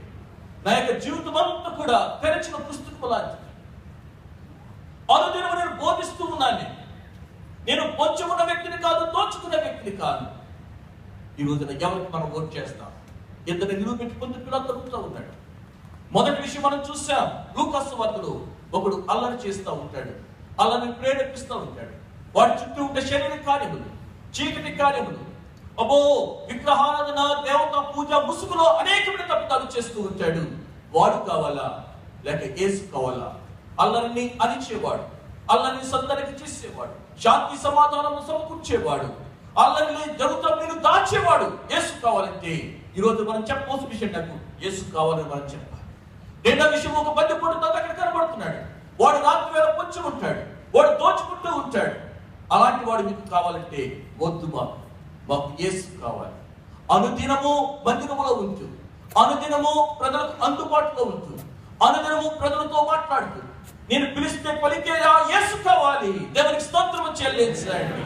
[SPEAKER 1] నా యొక్క జీవితం అంతా కూడా తెరచిన పుస్తకం లాంటిది. అనుదినము నేను బోధిస్తూ ఉన్నాను. నేను పొంచి ఉన్న వ్యక్తిని కాదు, దోచుకున్న వ్యక్తిని కాదు. ఈ రోజున ఎవరికి మనం ఓట్ చేస్తాం? ఇద్దరు నిరూపించుకుంటూ పిల్లలు దొరుకుతూ ఉన్నాడు. మొదటి విషయం మనం చూసాం, లూకాసు వార్తలో ఒకడు అల్లరి చేస్తూ ఉంటాడు, అల్లరిని ప్రేరేపిస్తూ ఉంటాడు. వాడి చుట్టూ ఉండే శరీర కార్యములు, చీకటి కార్యములు, విగ్రహారాధన, దేవత పూజ ముసుగులో అనేకమైన తప్పిదాలు చేస్తూ ఉంటాడు. వాడు కావాలా లేక యేసు కావాలా? అల్లరిని అణిచేవాడు, అల్లరిని సందడికి చేసేవాడు, శాంతి సమాధానం సమకూర్చేవాడు, అల్లరిని జరుగుతాం నేను దాచేవాడు యేసు కావాలంటే ఈరోజు మనం చెప్పవలసిన విషయం, నాకు యేసు కావాలని మనం చెప్పాలి. రెండో విషయం, ఒక బందిపోటు దొంగ అక్కడ కనబడుతున్నాడు. వాడు రాత్రి వేళ పొంచి ఉంటాడు, వాడు దోచుకుంటూ ఉంటాడు. అలాంటి వాడు మీకు కావాలంటే వద్దు, మాకు యేసు కావాలి. అనుదినము మందిరములో ఉంటూ, అనుదినము ప్రజలకు అందుబాటులో ఉంటూ, అనుదినము ప్రజలతో మాట్లాడుతూ, నేను పిలిస్తే పలికేలా యేసు కావాలి. దేవునికి స్తోత్రం చెల్లించండి.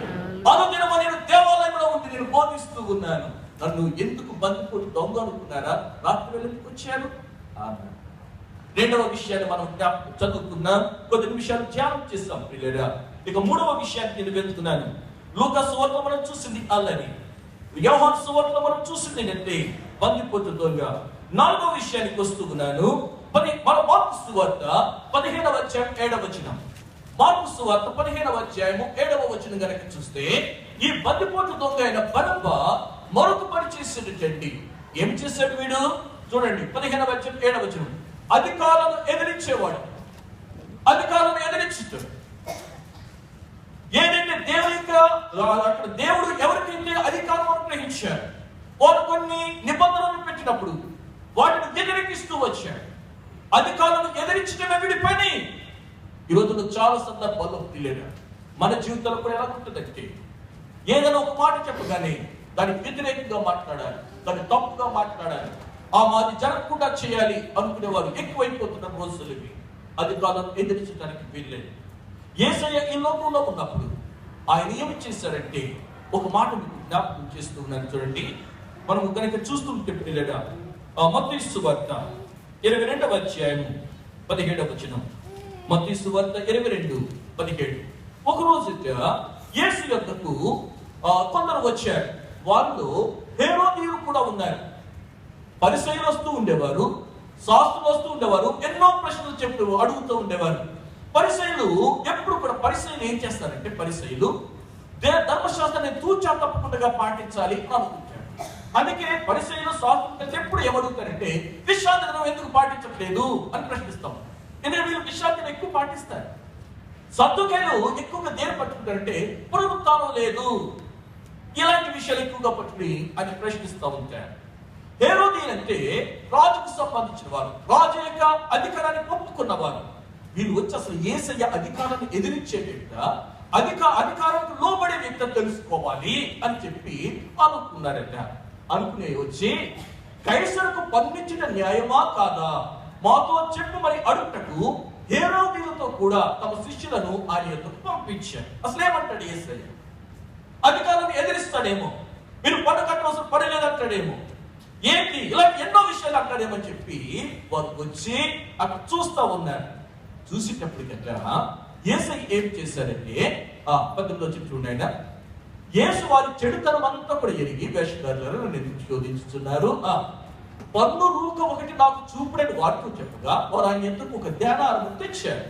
[SPEAKER 1] అనుదినము నేను దేవాలయంలో ఉండి నేను బోధిస్తూ ఉన్నాను. నన్ను ఎందుకు బందిపోటు దొంగ అనుకున్నారా? రాత్రి వెళ్ళి వచ్చాను. రెండవ విషయాన్ని మనం చదువుకున్నాం, కొద్ది నిమిషాలు ధ్యానం చేస్తాం పిల్లరా. ఇక మూడవ విషయాన్ని నేను వెళ్తున్నాను. లూకా సువార్త మనం చూసింది అల్లని, యోహాను సువార్త మనం చూసింది అంటే బందిపోటు దొంగ. నాలుగవ విషయానికి వస్తూ ఉన్నాను. మన మార్కు సువార్త 15వ అధ్యాయం 7వ వచనం. మార్కు సువార్త 15వ అధ్యాయము 7వ వచనం గనక చూస్తే, ఈ బందిపోటు దొంగ అయిన బరబ్బా మరొక పని చేసేటండి. ఏం చేశాడు వీడు? చూడండి 15వ అధ్యాయం 7వ వచనం. అధికారులను ఎదిరించేవాడు. అధికారులను ఎదిరించుతాడు. ఏదైతే అక్కడ దేవుడు ఎవరికైతే అధికారం అనుగ్రహించారు, వారు కొన్ని నిబంధనలు పెట్టినప్పుడు వాటిని వ్యతిరేకిస్తూ వచ్చాడు. అధికారులను ఎదిరించడమే వీడి పని. ఈరోజు చాలా సందర్భాల్లో తెలియదు మన జీవితంలో కూడా ఎలా ఉంటుందంటే, ఏదైనా ఒక మాట చెప్పగానే దానికి వ్యతిరేకంగా మాట్లాడాలి, దాన్ని తప్పుగా మాట్లాడాలి, మాది జరగకుండా చేయాలి అనుకునేవారు ఎక్కువైపోతున్న రోజులు ఇవి. అధికారులను ఎదిరించడానికి వీల్లేదు. యేసయ్య ఈ లోకంలో ఉన్నప్పుడు ఆయన ఏమి చేశారంటే, ఒక మాట మీకు జ్ఞాపకం చేస్తూ ఉన్నాను. చూడండి, మనం కనుక చూస్తుంటే పిల్లగా మత్తయి సువార్త 22వ అధ్యాయం 17వ వచనం. మత్తయి సువార్త 22:17. ఒక రోజు యేసు యొద్దకు కొందరు వచ్చారు. వాళ్ళు హేరోదీయులు కూడా ఉన్నారు. పరిసయ్యులు వస్తూ ఉండేవారు, శాస్త్రులు వస్తూ ఉండేవారు, ఎన్నో ప్రశ్నలు అడుగుతూ ఉండేవారు. పరిసయ్యులు ఎప్పుడు కూడా పరిసయ్యులు ఏం చేస్తారంటే, పరిసయ్యులు ధర్మశాస్త్రాన్ని తూచా తప్పకుండా పాటించాలి అని అనుకుంటారు. అందుకే పరిసయ్యులు శాస్త్రులు ఎప్పుడు ఏమడుగుతారంటే, విశ్రాంతి దినం ఎందుకు పాటించట్లేదు అని ప్రశ్నిస్తాం. ఎందుకంటే వీళ్ళు విశ్రాంతిని ఎక్కువ పాటిస్తారు. సద్దుకాయలు ఎక్కువగా దేని పట్టుకుంటారంటే, పునరుత్థానం లేదు, ఇలాంటి విషయాలు ఎక్కువగా పట్టుకుని అని ప్రశ్నిస్తూ ఉంటారు. హేరోదీయులు అంటే రాజుకు సంబంధించిన వారు, రాజు యొక్క అధికారాన్ని ఒప్పుకున్నవారు. వీళ్ళు వచ్చి అసలు యేసయ్య అధికారాన్ని ఎదిరించే వ్యక్తి, అధికారానికి లోబడే వ్యక్తి తెలుసుకోవాలి అని చెప్పి అనుకున్నారట. అనుకునే వచ్చి, కైసరుకు పన్నించిన న్యాయమా కాదా, మాతో చెప్పు మరి అడుగుటకు హేరోదీయులతో కూడా తమ శిష్యులను ఆయన యొద్దకు పంపించారు. అసలు ఏమంటాడు యేసయ్య? అధికారాన్ని ఎదిరిస్తాడేమో, మీరు పన్ను కట్టవలసిన పడలేదంటాడేమో, ఏంటి ఇలాంటి ఎన్నో విషయాలు అంటాడేమని చెప్పి వారు వచ్చి అక్కడ చూస్తా ఉన్నారు. చూసేటప్పటికట యేసయ్య ఏం చేశారంటే, 18లో చెప్తుండైనా, యేసు వారి చెడుతనం అంతా కూడా ఎరిగి, వేషధారులను నన్ను ఎందుకు శోధించుతున్నారు, పన్ను రూక ఒకటి నాకు చూపుడని వారితో చెప్పగా వారు ఆయన ఎందుకు ఒక ధ్యానాలను తెచ్చారు.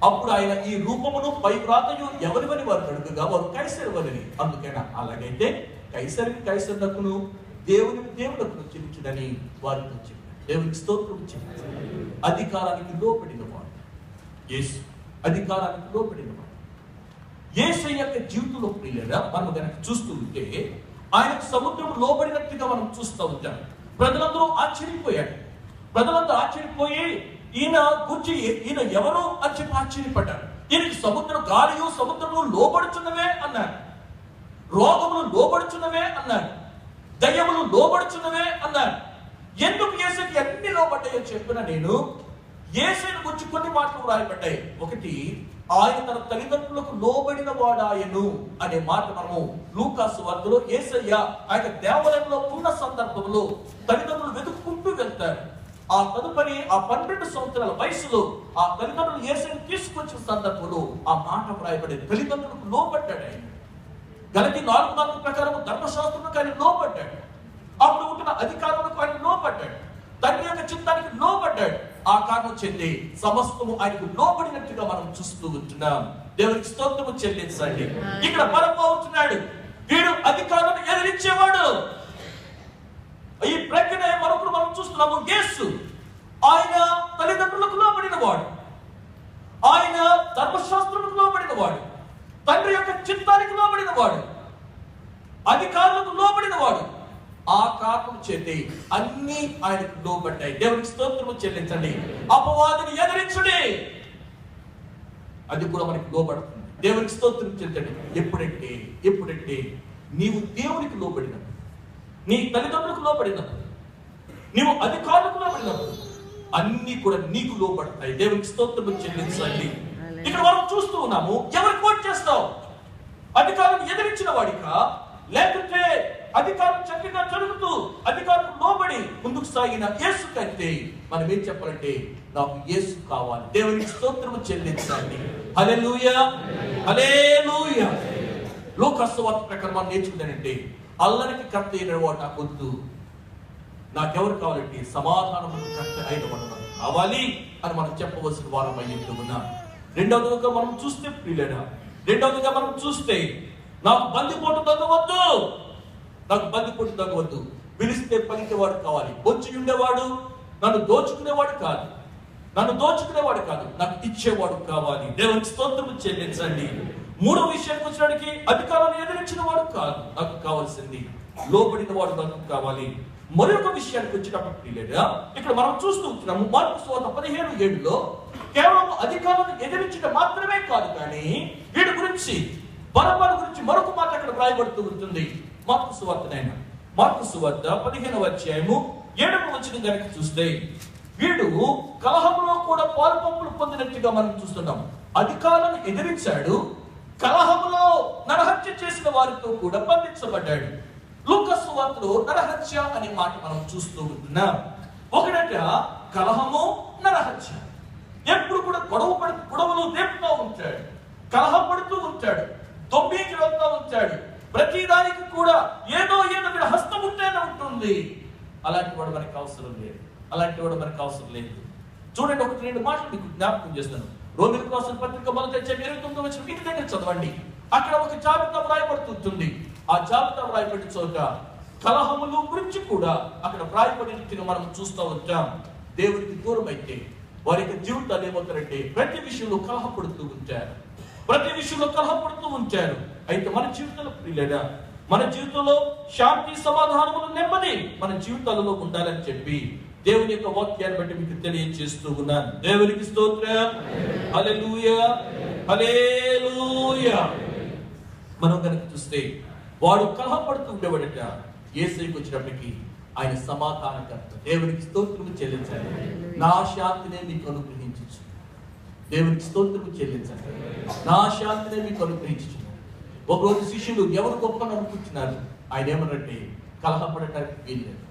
[SPEAKER 1] అప్పుడు ఆయన, ఈ రూపమును పై వ్రాతయు ఎవరివని వారు అడుగుగా వారు కైసరువని. అందుకైనా అలాగైతే కైసరికి కైసరునకును దేవునికి దేవునకును చెల్లించుడని వారితో చెప్పారు. దేవునికి స్తోత్రం చెప్పారు. అధికారానికి లోపడిన వాడు యేసు, అధికారానికి లోపడిన వాడు. యేసయ్య యొక్క జీవితంలో ప్రియులారా మనం కనుక చూస్తూ ఉంటే, ఆయనకు సముద్రం లోబడినట్టుగా మనం చూస్తూ ఉంటాం. ప్రజలందరూ ఆశ్చర్యపోయారు. ప్రజలందరూ ఆశ్చర్యపోయి ఈయన ఎవరు అని చెప్పి ఆశ్చర్యపడ్డారు. ఈయనకి సముద్రం, గాలియు సముద్రము లోబడుచున్నవే అన్నారు, రోగములు లోబడుచున్నవే అన్నారు, దయ్యములు లోబడుచున్నవే అన్నారు. ఎందుకు యేసుకి అన్ని లోబడ్డాయో చెప్పిన నేను, యేసుని గురించి కొన్ని మాటలు రాయబడ్డాయి. ఒకటి, ఆయన తన తల్లిదండ్రులకు లోబడిన వాడాయను అనే మాట మనము లూకాసు వార్తలో, యేసయ్య ఆయన దేవాలయంలో ఉన్న సందర్భంలో తల్లిదండ్రులు వెతుక్కుంటూ వెళ్తారు. ఆ తదుపరి 12 సంవత్సరాల వయసులో ఆ తల్లిదండ్రులు యేసుని తీసుకొచ్చిన సందర్భంలో ఆ మాట రాయబడేది. తల్లిదండ్రులకు లోబడ్డాడు ఆయన. గలతీ 4:4 ప్రకారం ధర్మశాస్త్రంలో ఆయన లోబడ్డాడు. అప్పుడు ఉంటున్న అధికారులకు ఆయన లోబడ్డాడు. తండ్రి యొక్క చిత్తానికి లోబడ్డాడు. ఆ కారణం చెంది సమస్తము ఆయనకు లోబడినట్టుగా మనం చూస్తూ ఉంటున్నాం. దేవునికి స్తోత్రము చెల్లించండి. ఇక్కడ పరమవుతున్నాడు, వీడు అధికారులను ఎదిరించేవాడు. ఈ ప్రజ్ఞ మరొకరు మనం చూస్తున్నాము. యేసు ఆయన తల్లిదండ్రులకు లోబడిన వాడు, ఆయన ధర్మశాస్త్రములకు లోబడిన వాడు, తండ్రి యొక్క చిత్తానికి లోబడిన వాడు, అధికారులకు లోబడిన వాడు. ఆ కారణం చేతి అన్ని ఆయనకు లోబడ్డాయి. దేవునికి స్తోత్రము చెల్లించండి. అపవాదిని ఎదిరించుడి, అది కూడా మనకి లోబడుతుంది. దేవునికి స్తోత్రం చెల్లించండి. ఎప్పుడంటే నీవు దేవునికి లోబడినప్పుడు, నీ తల్లిదండ్రులకు లోబడినప్పుడు, నీవు అధికారులకు లోబడినప్పుడు అన్ని కూడా నీకు లోబడతాయి. దేవునికి స్తోత్రం చెల్లించండి. ఇక్కడ మనం చూస్తూ ఉన్నాము, ఎవరికి ఓటు చేస్తావు? అధికారులను ఎదిరించిన వాడికా, లేకుంటే అధికారం చక్కగా జరుగుతూ అధికారం లోబడి ముందుకు సాగిన యేసు కంటే మనం ఏం చెప్పాలంటే, నాకు యేసు కావాలి. దేవునికి స్తోత్రము చెల్లించండి. హల్లెలూయా, హల్లెలూయా. లూకాసు వార్త ప్రకారం మనం నేర్చుకుంటానంటే, అల్లరికి కర్త అయిన వాడు నాకు వద్దు, నాకెవరు కావాలంటే సమాధానం కర్త అయిన వాడు నాకు కావాలి అని మనం చెప్పవలసిన వారం అయ్యింది ఉన్నాం. రెండవదిగా మనం చూస్తే ప్రియులరా, రెండవదిగా మనం చూస్తే నాకు బందిపోటు తగ్గవద్దు, నాకు బందిపోటు తగ్గవద్దు. పిలిస్తే పలికేవాడు కావాలి. వచ్చి ఉండేవాడు నన్ను దోచుకునేవాడు కాదు, నన్ను దోచుకునేవాడు కాదు, నాకు ఇచ్చేవాడు కావాలి. దేవునికి స్తోత్రం చెల్లించండి. మూడో విషయానికి వచ్చినడికి అధికారాన్ని ఎదిరించిన వాడు కాదు, నాకు కావాల్సింది లోబడిన వాడు నాకు కావాలి. మరొక విషయానికి వచ్చినప్పుడు ప్రియులరా, ఇక్కడ మనం చూస్తూ ఉంటున్నాము మార్కు సువార్త 15:7 కేవలం అధికారాన్ని ఎదిరించడం మాత్రమే కాదు, కానీ వీడి గురించి బరబ్బను గురించి మరొక మాట అక్కడ రాయబడుతూ ఉంటుంది. మార్కు సువార్త 15:7 గనక చూస్తే వీడు కలహంలో కూడా పాలుపంపులు పొందినట్టుగా మనం చూస్తున్నాం. అధికారాన్ని ఎదిరించాడు, కలహంలో నరహత్య చేసిన వారితో కూడా బంధించబడ్డాడు. లూకా సువార్తలో నరహత్య అనే మాట మనం చూస్తూ ఉంటున్నాం. ఒకటట కలహము, నరహత్య. ఎప్పుడు కూడా గొడవలు రేపుతూ ఉంటాడు, కలహం పడుతూ ఉంటాడు, దొబ్బీకి వెళ్తూ ఉంటాడు. ప్రతి దానికి కూడా ఏదో వీడి హస్తం ఉంటేనే ఉంటుంది. అలాంటి వాడు మనకి అవసరం లేదు, అలాంటి వాడు మనకు అవసరం లేదు. చూడండి, 1-2 మాటలు మీకు జ్ఞాపకం చేస్తాను. రోమిలకు రాసిన పత్రిక 1:29 ఇంటి దగ్గర చదవండి. అక్కడ ఒక జాబితా వ్రాయబడుతుంది. ఆ జాబితా వ్రాయబడిన చోట కలహములు గురించి కూడా అక్కడ వ్రాయబడినట్టుగా మనం చూస్తూ ఉంటాం. దేవుడికి దూరం అయితే వారి యొక్క జీవితాలు ఏమవుతారంటే ప్రతి విషయంలో కలహపడుతూ ఉంటారు, ప్రతి విషయంలో కలహపడుతూ ఉంటారు. అయితే మన జీవితంలో ప్రియులరా, మన జీవితంలో శాంతి, సమాధానములు, నెమ్మది మన జీవితాలలో ఉండాలని చెప్పి దేవుని యొక్క వాక్యాన్ని బట్టి మీకు తెలియజేస్తూ ఉన్నాను. దేవునికి స్తోత్రం. హల్లెలూయా, హల్లెలూయా. మనం కనుక చూస్తే వాడు కలహపడుతూ ఉండేవాడట. యేసుకి వచ్చినప్పటికీ ఆయన సమాధానకర్త. దేవునికి స్తోత్రము చెల్లించాలి. నా శాంతినే మీకు అనుగ్రహించు. దేవునికి స్తోత్రము చెల్లించాలి. నా శాంతినే మీకు అనుగ్రహించు. ఒకరోజు శిష్యులు ఎవరు గొప్పని అనుకుంటున్నారు, ఆయన ఏమనంటే కలహపడటానికి వీల్లేదు,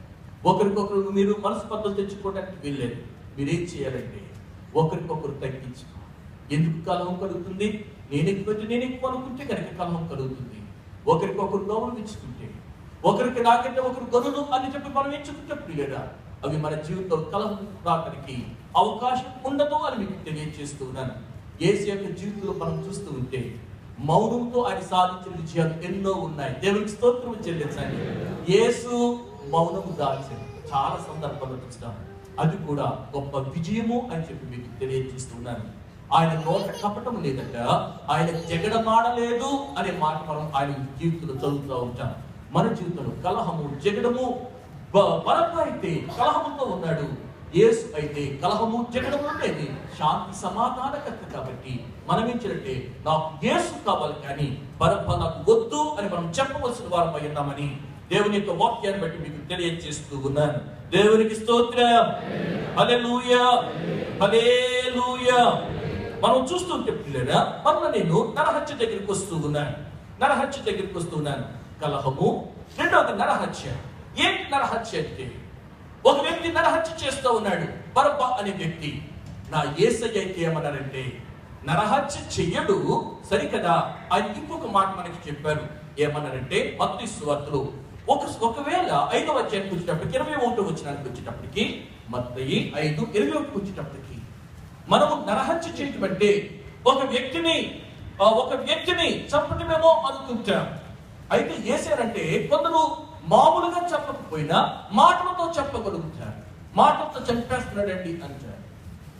[SPEAKER 1] ఒకరికొకరు మీరు మనస్పర్ధలు తెచ్చుకోవడానికి వీల్లేదు. మీరేం చేయాలంటే ఒకరికొకరు తగ్గించుకో. ఎందుకు కలహం కలుగుతుంది? నేను ఎక్కువ అనుకుంటే కనుక కలహం కలుగుతుంది. ఒకరికొకరు గౌరవించుకుంటే, ఒకరికి నాకంటే ఒకరు గనులు అని చెప్పి మనం ఎంచుకుంటే ప్రియుడా, అవి మన జీవితంలో కలహం రావడానికి అవకాశం ఉండదు అని మీకు తెలియజేస్తూ ఉన్నాను. యేసు యొక్క జీవితంలో మనం చూస్తూ ఉంటే మౌనంతో ఆయన సాధించిన విజయాలు ఎన్నో ఉన్నాయి. దేవునికి స్తోత్రం చెల్లించండి. యేసు మౌనము దాల్చింది చాలా సందర్భాల్లో చూస్తాం. అది కూడా గొప్ప విజయము అని చెప్పి మీకు తెలియజేస్తున్నాను. ఆయన నోట కపటము లేదట, ఆయన జగడమాడలేదు అనే మాట మనం ఆయన జీవితంలో చదువుతూ ఉంటాం. మన జీవితంలో కలహము, జగడము, బరబ్బ అయితే కలహముతో ఉన్నాడు. యేసు అయితే కలహము, జగడము ఉండేది, శాంతి సమాధానకర్త. కాబట్టి మనం ఏం చేయాలంటే నాకు యేసు కావాలి కానీ బరబ్బ నాకు వద్దు అని మనం చెప్పవలసిన వారమై ఉన్నామని దేవుని యొక్క వాక్యాన్ని బట్టి మీకు తెలియజేస్తూ ఉన్నాను. దేవునికి స్తోత్రం. హల్లెలూయా, హల్లెలూయా. మనం చూస్తుంటే పిల్లరా, మరలా నేను నరహత్య దగ్గరికి వస్తూ ఉన్నాను. కలహము, రెండవది నరహత్య. ఏంటి నరహత్య అంటే? ఒక వ్యక్తి నరహత్య చేస్తూ ఉన్నాడు, బరబ్బ అనే వ్యక్తి. నా యేసయ్య అయితే ఏమన్నారంటే నరహత్య చెయ్యడు, సరికదా. ఆయన ఇంకొక మాట మనకి చెప్పారు. ఏమన్నారంటే మత్తయి సువార్తలో ఒకవేళ 5వ అధ్యాయానికి వచ్చేటప్పటికి 21వ వచనానికి వచ్చేటప్పటికి, మత్తయి 5:21 వచ్చేటప్పటికి మనము నరహత్య చేయటం అంటే ఒక వ్యక్తిని చంపటమేమో అనుకుంటాం. అయితే ఏసారంటే కొందరు మామూలుగా చెప్పకపోయినా మాటలతో చెప్పగలుగుతారు. మాటలతో చంపేస్తున్నాడండి అంటారు,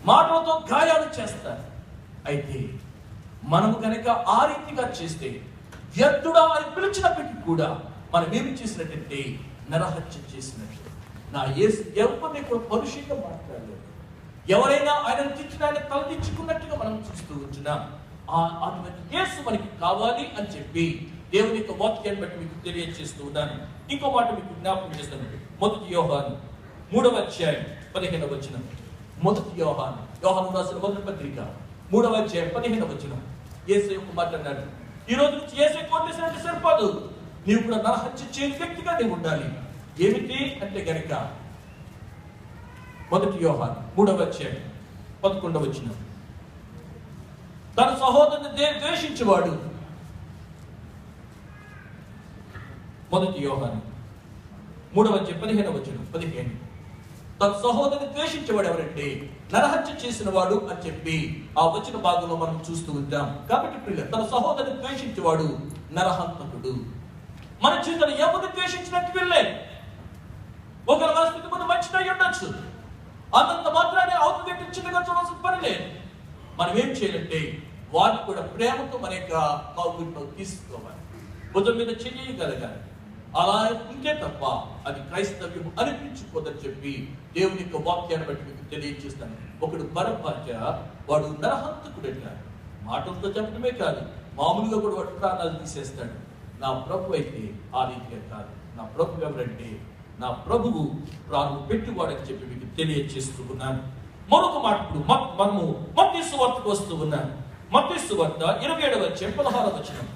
[SPEAKER 1] మాటలతో గాయాలు చేస్తారు. అయితే మనము కనుక ఆ రీతిగా చేస్తే, వ్యర్థుడా అని పిలిచినప్పటికీ కూడా మనం ఏమి చేసినట్టంటే నరహత్య చేసినట్టు. నా యేసు ఎవరిని పరుషంగా మాట్లాడలేదు. ఎవరైనా ఆయన తిట్టిన ఆయన తలదించుకున్నట్టుగా మనం చూస్తూ ఉంటున్నాం. అటువంటి యేసు మనకి కావాలి అని చెప్పి దేవుని యొక్క వాక్యాన్ని బట్టి మీకు తెలియజేస్తూ ఉన్నాను. ఇంకో మాట మీకు జ్ఞాపకం చేస్తాను. 1 యోహాను 3వ అధ్యాయం 15వ వచనం. 1 యోహాను రాసిన మొదటి పత్రిక 3వ అధ్యాయం 15వ వచనం. యేసు యొక్క మాట అన్నాడు, ఈ రోజు నుంచి యేసు కొట్టేసినట్టు సరిపోదు, నీవు కూడా నరహత్య చేయని వ్యక్తిగా నీవు ఉండాలి. ఏమిటి అంటే గనక 1 యోహాను 3వ అధ్యాయం 11వ వచనం. తన సహోదరుని ద్వేషించేవాడు, 1 యోహాను 3వ అధ్యాయం 15వ వచనం 15. తన సహోదరుని ద్వేషించేవాడు ఎవరంటే నరహత్య చేసిన వాడు అని చెప్పి ఆ వచ్చిన భాగంలో మనం చూస్తూ ఉంటాం. కాబట్టి ప్రియులారా, తన సహోదరుని ద్వేషించేవాడు నరహంతకుడు. మన జీవితంలో ఎవరిని ద్వేషించినట్టు వెళ్ళే ఒకరి మన స్థితి ముందు మంచిదై ఉండొచ్చు, అంతంత మాత్రాన్ని అవతల వ్యక్తి చిన్నగా చూడాల్సిన పని లేదు. మనం ఏం చేయాలంటే వారిని కూడా ప్రేమతో మన యొక్క కౌగిట్లో తీసుకోవాలి, భుజం మీద చెయ్యగలగాలి. అలా ఉంటే తప్ప అది క్రైస్తవ్యం అనిపించుకోదని చెప్పి దేవుని యొక్క వాక్యాన్ని బట్టి మీకు తెలియజేస్తాను. ఒకడు బరబ్బా, వాడు నరహంతకుడట. మాటలతో చెప్పడమే కాదు, మామూలుగా కూడా వాడు ప్రాణాలు తీసేస్తాడు. నా ప్రభు అయితే ఆ రీతిగా కాదు. నా ప్రభు ఎవరంటే నా ప్రభువు ప్రాణం పెట్టివాడని చెప్పి మీకు తెలియజేస్తూ ఉన్నాను. మరొక మాట ఇప్పుడు మనము మత్తయి సువార్తకు వస్తూ ఉన్నాను. మత్తయి సువార్త 27వ అధ్యాయం 16వ వచనం.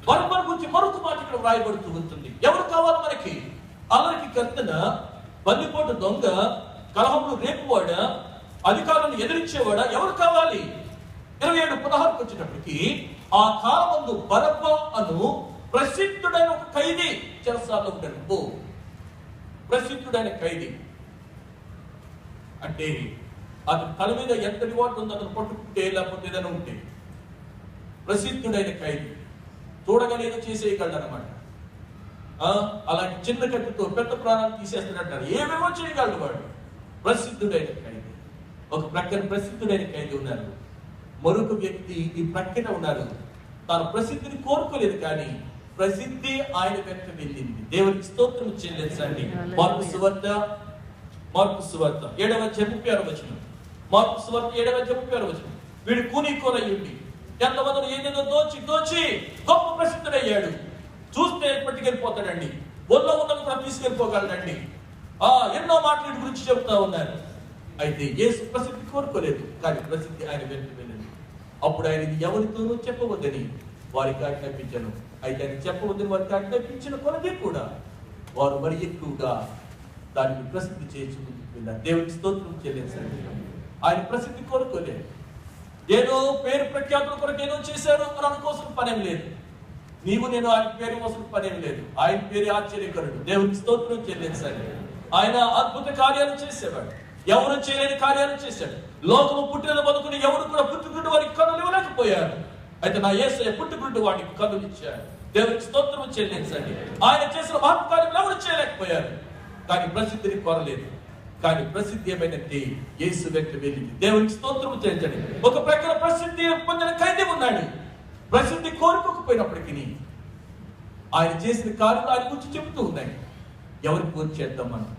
[SPEAKER 1] బరబ్బను గురించి మరొక మాట ఇక్కడ వ్రాయబడుతూ ఉంటుంది. ఎవరు కావాలి మనకి? అల్లరికి కర్తన, బందిపోటు దొంగ, కలహములు రేపువాడా, అధికారులను ఎదిరించేవాడా? ఎవరు కావాలి? 27:16 వచ్చేటప్పటికి ఆ కాలమందు బరబ్బ అను ప్రసిద్ధుడైన ఒక ఖైదీ చెరసాలలో ఉంటాడు. ప్రసిద్ధుడైన ఖైదీ అంటే అతని తల మీద ఎంతటి వాటి ఉందో అతను పట్టుకుంటే లేకపోతే ఏదైనా ఉంటే ప్రసిద్ధుడైన ఖైదీ చూడగలేదో చేసేయగలడు అనమాట. అలాంటి చిన్న కత్తితో పెద్ద ప్రాణాలు తీసేస్తాడంటారు. ఏమేమో చేయగలడు వాడు. ప్రసిద్ధుడైన ఖైదీ. ఒక ప్రక్కన ప్రసిద్ధుడైన ఖైదీ ఉన్నారు, మరొక వ్యక్తి ఈ ప్రక్కన ఉన్నారు. తాను ప్రసిద్ధిని కోరుకోలేదు, కానీ ప్రసిద్ధి ఆయన వెంట వెళ్ళింది. దేవునికి స్తోత్రం చెల్లించండి. మార్కు సువార్త 7వ అధ్యాయం 36వ వచనం. మార్కు సువార్త 7వ అధ్యాయం 36వ వచనం. వీడు కూనికోలయ్యుండి ఎంతమందిని ఏదేదో దోచి గొప్ప ప్రసిద్ధుడయ్యాడు. చూస్తే పట్టుకెళ్ళిపోతాడండి, ఒళ్ళో ఉన్నది కూడా తీసుకెళ్ళిపోగలడండి. ఎన్నో మాటల గురించి చెబుతా ఉన్నారు. అయితే యేసు ప్రసిద్ధి కోరుకోలేదు, కానీ ప్రసిద్ధి ఆయన వెంట వెళ్ళింది. అప్పుడు ఆయన ఇది ఎవరితోనూ చెప్పవద్దని వారికి ఆజ్ఞాపించాను. అయితే ఆయన చెప్పవద్దని వారికి ఆజ్ఞాపించిన కొలది కూడా వారు మరి ఎక్కువగా దానికి ప్రసిద్ధి చేసి వెళ్ళారు. దేవునికి స్తోత్రం చెల్లించండి. ఆయన ప్రసిద్ధి కోరుకోలేదు, ఏదో పేరు ప్రఖ్యాతుల కొరకు ఏదో చేశారు అని అనుకోసం పనేం లేదు. నీవు నేను ఆయన పేరు కోసం పనేం లేదు. ఆయన పేరు ఆశ్చర్యకరుడు. దేవునికి స్తోత్రం చెల్లించండి. ఆయన అద్భుత కార్యాలు చేసేవాడు, ఎవరు చేయలేని కార్యాలు చేశాడు. లోకము పుట్టిన బతుకుని ఎవరు కూడా పుట్టుకుంటూ వారికి కన్నులు ఇవ్వలేకపోయారు. అయితే నా యేసయ్య పుట్టుకుంటూ వాడికి కన్నులు ఇచ్చాడు. దేవునికి స్తోత్రం చెల్లించండి. ఆయన చేసిన మహత్కార్యం ఎవరు చేయలేకపోయారు, కానీ ప్రసిద్ధిని కోరలేదు. కానీ ప్రసిద్ధి ఏమైనట్టే యేసు వెంట వెళ్ళింది. దేవునికి స్తోత్రం చెల్లించండి. ఒక ప్రకార ప్రసిద్ధి పొందిన ఖైదీ ఉన్నాడు. ప్రసిద్ధి కోరుకోకపోయినప్పటికీ ఆయన చేసిన కార్యాలు ఆయన గురించి చెబుతూ ఉన్నాయి. ఎవరికి ఓటు చేద్దాం? మనం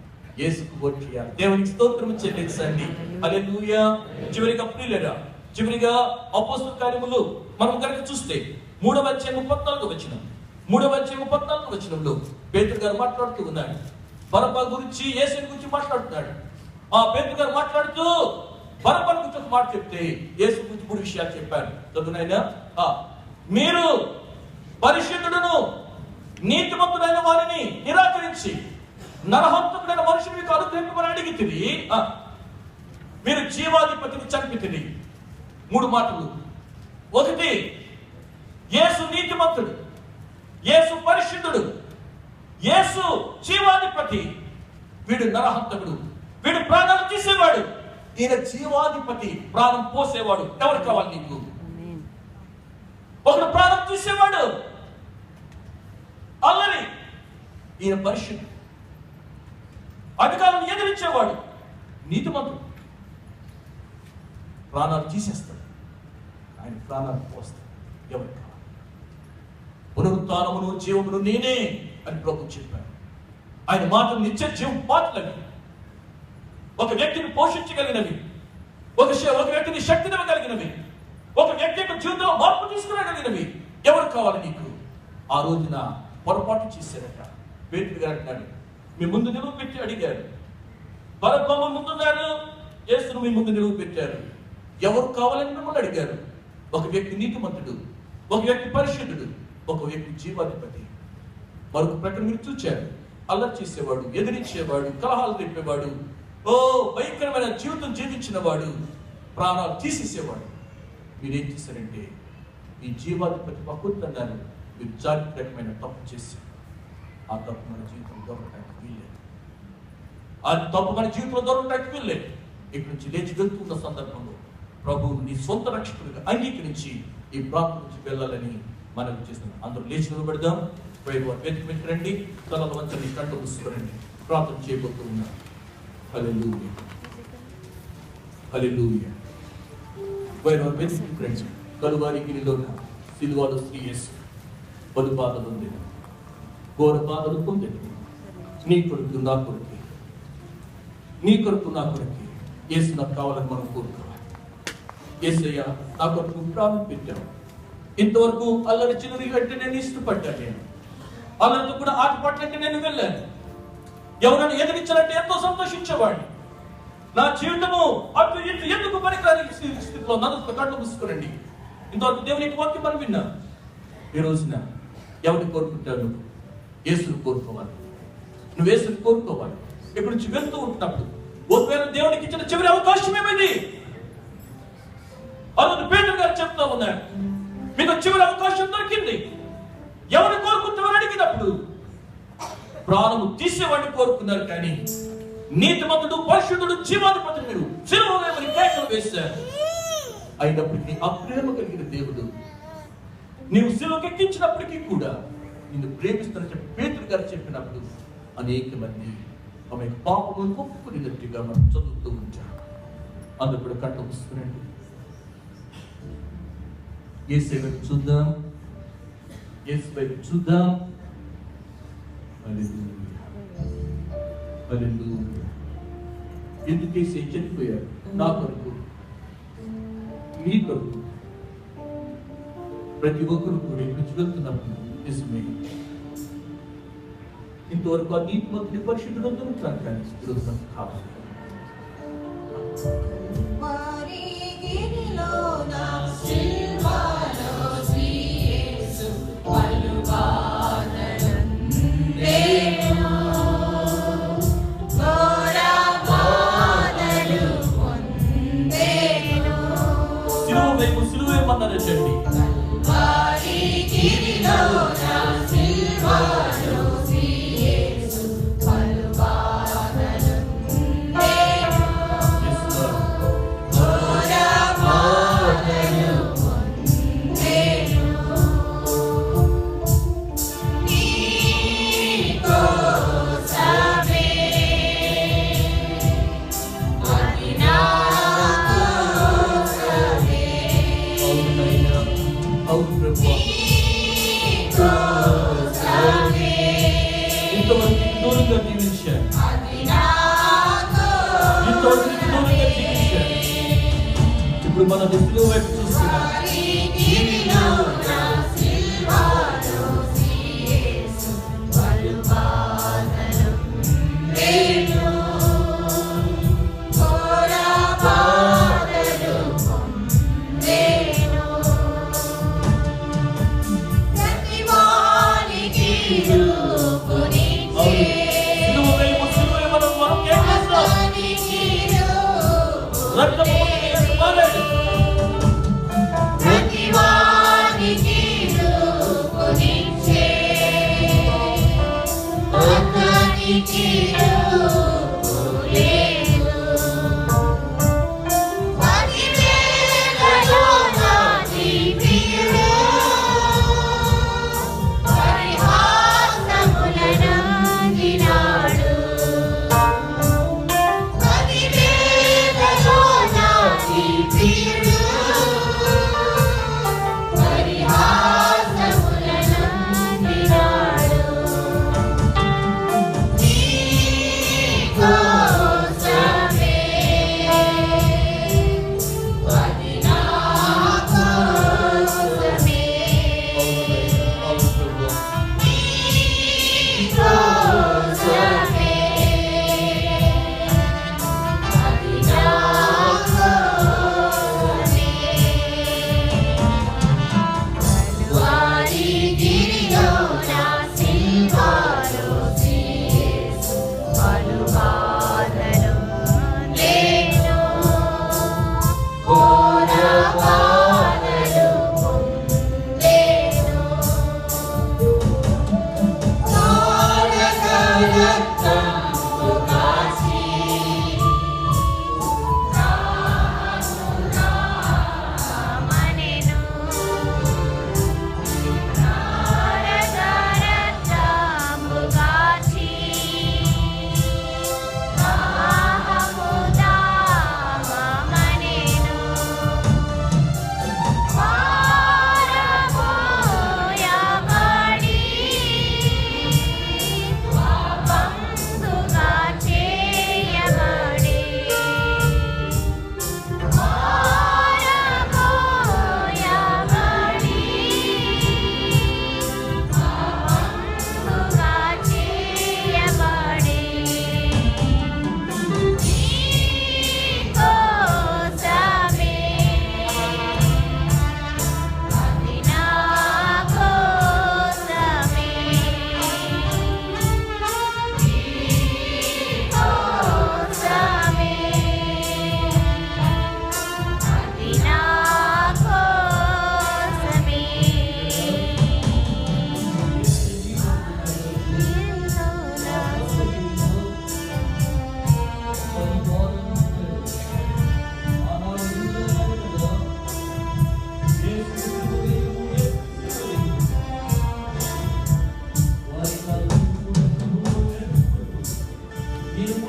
[SPEAKER 1] యేసుకు ఓటు చేయాలి. దేవునికి స్తోత్రం చెల్లించండి. హల్లెలూయా. చివరిగా అపోస్తల కార్యములు మనం కనుక చూస్తే 3వ అధ్యాయం 14వ వచనంలో పేతురు గారు మాట్లాడుతూ ఉన్నాడు. బరబ్బా గురించి, యేసుని గురించి మాట్లాడుతున్నాడు. ఆ పేతురు గారు మాట్లాడుతూ బరబ్బా గురించి ఒక మాట చెప్తే యేసు గురించి 3 విషయాలు చెప్పారు. చదువునైనా, మీరు పరిశుద్ధుడును నీతిమంతుడైన వారిని నిరాకరించి నరహంతకుడైన మనుషుని మీకు అనుగ్రహింపమని అడిగితిరి, మీరు జీవాధిపతిని చంపితిరి. 3 మాటలు. ఒకటి, యేసు నీతిమంతుడు, యేసు పరిశుద్ధుడు, యేసు జీవాధిపతి. వీడు నరహంతకుడు, వీడు ప్రాణాలు తీసేవాడు. ఈయన జీవాధిపతి, ప్రాణం పోసేవాడు. ఎవరు కావాలి నీకు? ఒకడు ప్రాణం తీసేవాడు, అల్లరి. ఈయన పరిశుద్ధుడు, అధికారులను ఎదిరించేవాడు, నీతిమంతుడు. ప్రాణాలు తీసేస్తాడు, ఆయన ప్రాణాలు పోస్తాడు. ఎవరు కావాలి? పునరుత్థానమును జీవమును నేనే అని ప్రభు చెప్పాడు. ఆయన మాటలు నిత్య జీవం మాటలవి, ఒక వ్యక్తిని పోషించగలిగినవి, ఒక వ్యక్తిని శక్తినివ్వగలిగినవి, ఒక వ్యక్తి యొక్క జీవితంలో మార్పు తీసుకురాగలిగినవి. ఎవరు కావాలి నీకు? ఆ రోజున పొరపాటు చేశారట. పేతురు గారు అంటాడు, మీ ముందు నిలువ పెట్టి అడిగారు. బరబ్బా ముందున్నారు, యేసును మీ ముందు నిలువ పెట్టారు. ఎవరు కావాలని మిమ్మల్ని అడిగారు? ఒక వ్యక్తి నీతిమంతుడు, ఒక వ్యక్తి పరిశుద్ధుడు, ఒక వ్యక్తి జీవాధిపతి. మరొక ప్రక్కన మీరు చూచారు, అల్లరి చేసేవాడు, ఎదిరించేవాడు, కలహాలు రేపేవాడు, భయంకరమైన జీవితం జీవించిన వాడు, ప్రాణాలు తీసేసేవాడు. మీరేం చేశారంటే ఈ జీవాధిపతి పక్కుతున్నారు. మీరు చారిత్రకమైన తప్పు చేశారు. ఆ తప్పు మన జీవితం దొరకడానికి వీల్లేదు. ఆ తప్పు మన జీవితంలో దొరకడానికి వెళ్ళలేదు. ఇక్కడి నుంచి లేచి వెళ్తున్న సందర్భంలో ప్రభువు నీ సొంత రక్షకుడిగా అంగీకరించి ఈ ప్రాంతం నుంచి వెళ్ళాలని మనం చేస్తున్నాం. అందరూ లేచి నిలబెడదాం. వేదిక మీద రండి, తలల వంచని కంట మూసుకోరండి. ప్రార్థన చేయబోతూ ఉన్నాం. హల్లెలూయా, హల్లెలూయా. వేదిక ఫ్రెండ్స్, కలువారి గిరిలోన సిలువలో శ్రీ యేసు పలు బాధలు ఉంది, ఘోర బాధలు పొందింది. నీ కొరకు నా కొరకు, నీ కొరకు నా కొరకు యేసు నాకు కావాలని మనం కోరుకోవాలి. యేసయ్య నా కొరకు ప్రాణం పెట్టావు. ఇంతవరకు అల్లరి చిల్లరి అంటే నేను ఇష్టపడ్డాను. నేను అల్లరితో కూడా ఆట పట్లంటే నేను వెళ్ళాను. ఎవరైనా ఎదిరించాలంటే ఎంతో సంతోషించేవాడిని. నా జీవితము అటు ఇటు ఎందుకు పనికిరాని స్థితిలో నన్ను కళ్ళు మూసుకోనండి. ఇంతవరకు దేవుని వాక్యం మనం విన్నా. ఈ రోజున ఎవరిని కోరుకుంటావు? యేసుని కోరుకోవాలి. నువ్వు యేసుని కోరుకోవాలి. ఇక్కడి నుంచి వెళ్తూ ఉంటున్నప్పుడు ఒకవేళ దేవునికి ఇచ్చిన చివరి అవకాశం ఏమైంది? అతను పేతురు గారు చెప్తా ఉన్నాడు, మీకు చివరి అవకాశం దొరికింది. ఎవరిని కోరుకుంటామని అడిగినప్పుడు ప్రాణము తీసేవాడిని కోరుకున్నారు, కానీ నీతిమంతుడు, పరిశుద్ధుడు, జీవాధిపతుడు మీరు సిలువని కేకలు వేశారు. అయినప్పటికీ ఆ ప్రేమ కలిగిన దేవుడు నీవు సిలువకి ఎక్కించినప్పటికీ కూడా నిన్ను ప్రేమిస్తానని చెప్పి పేతురు గారు చెప్పినప్పుడు అనేక మంది ఆమె పాపమును ఒప్పుకునేటట్టుగా మనం చదువుతూ ఉంటాం. అందుకు కూడా కంట మూసుకునండి. యేసు వైపు చూద్దాం, యేసు వైపు చూద్దాం. హల్లెలూయా, హల్లెలూయా. ఎందుకు యేసు చనిపోయారు? నా కొరకు, నీ కొరకు. ప్రతి ఒక్కరు కూడా ఇక్కడి వెళ్తున్నప్పుడు నిజమే, ఇంతవరకు ఆ నీతిమంతుని పరిశుద్ధుడు దొరుకుతాను, కానీ ఈరోజు నాకు కావాలి. సిలువేమన్నారండి? ఇప్పుడు మన దృష్టిలో వైపు చూస్తున్నాం.
[SPEAKER 2] Oh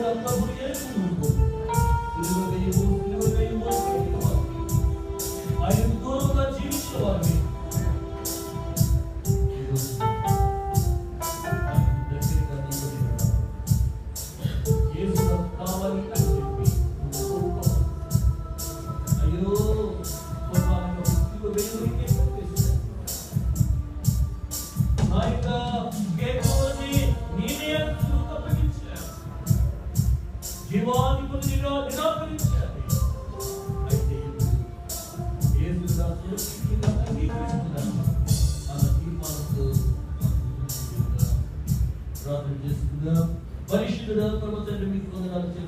[SPEAKER 1] ప్రభువు యేసు నువ్వు సిలువ వేయము ఆయన దూరంగా జీవించిన వారిని యేసు నాకు కావాలి అని చెప్పి నువ్వు కోరుకోవాలి. అయ్యో స్వభావంగా సిలువ వేయడానికి ఆయన కేవలం నేనే అప్పగించాను, జీవాధిపతి నిరాకరించాను. అయితే యేసు సురక్షితంగా అంగీకరిస్తున్నాను అన్న తీర్మానంతో ప్రార్థన చేస్తున్నాం. పరిశుద్ధుడా పరమ తండ్రి మీకు వందనాలు.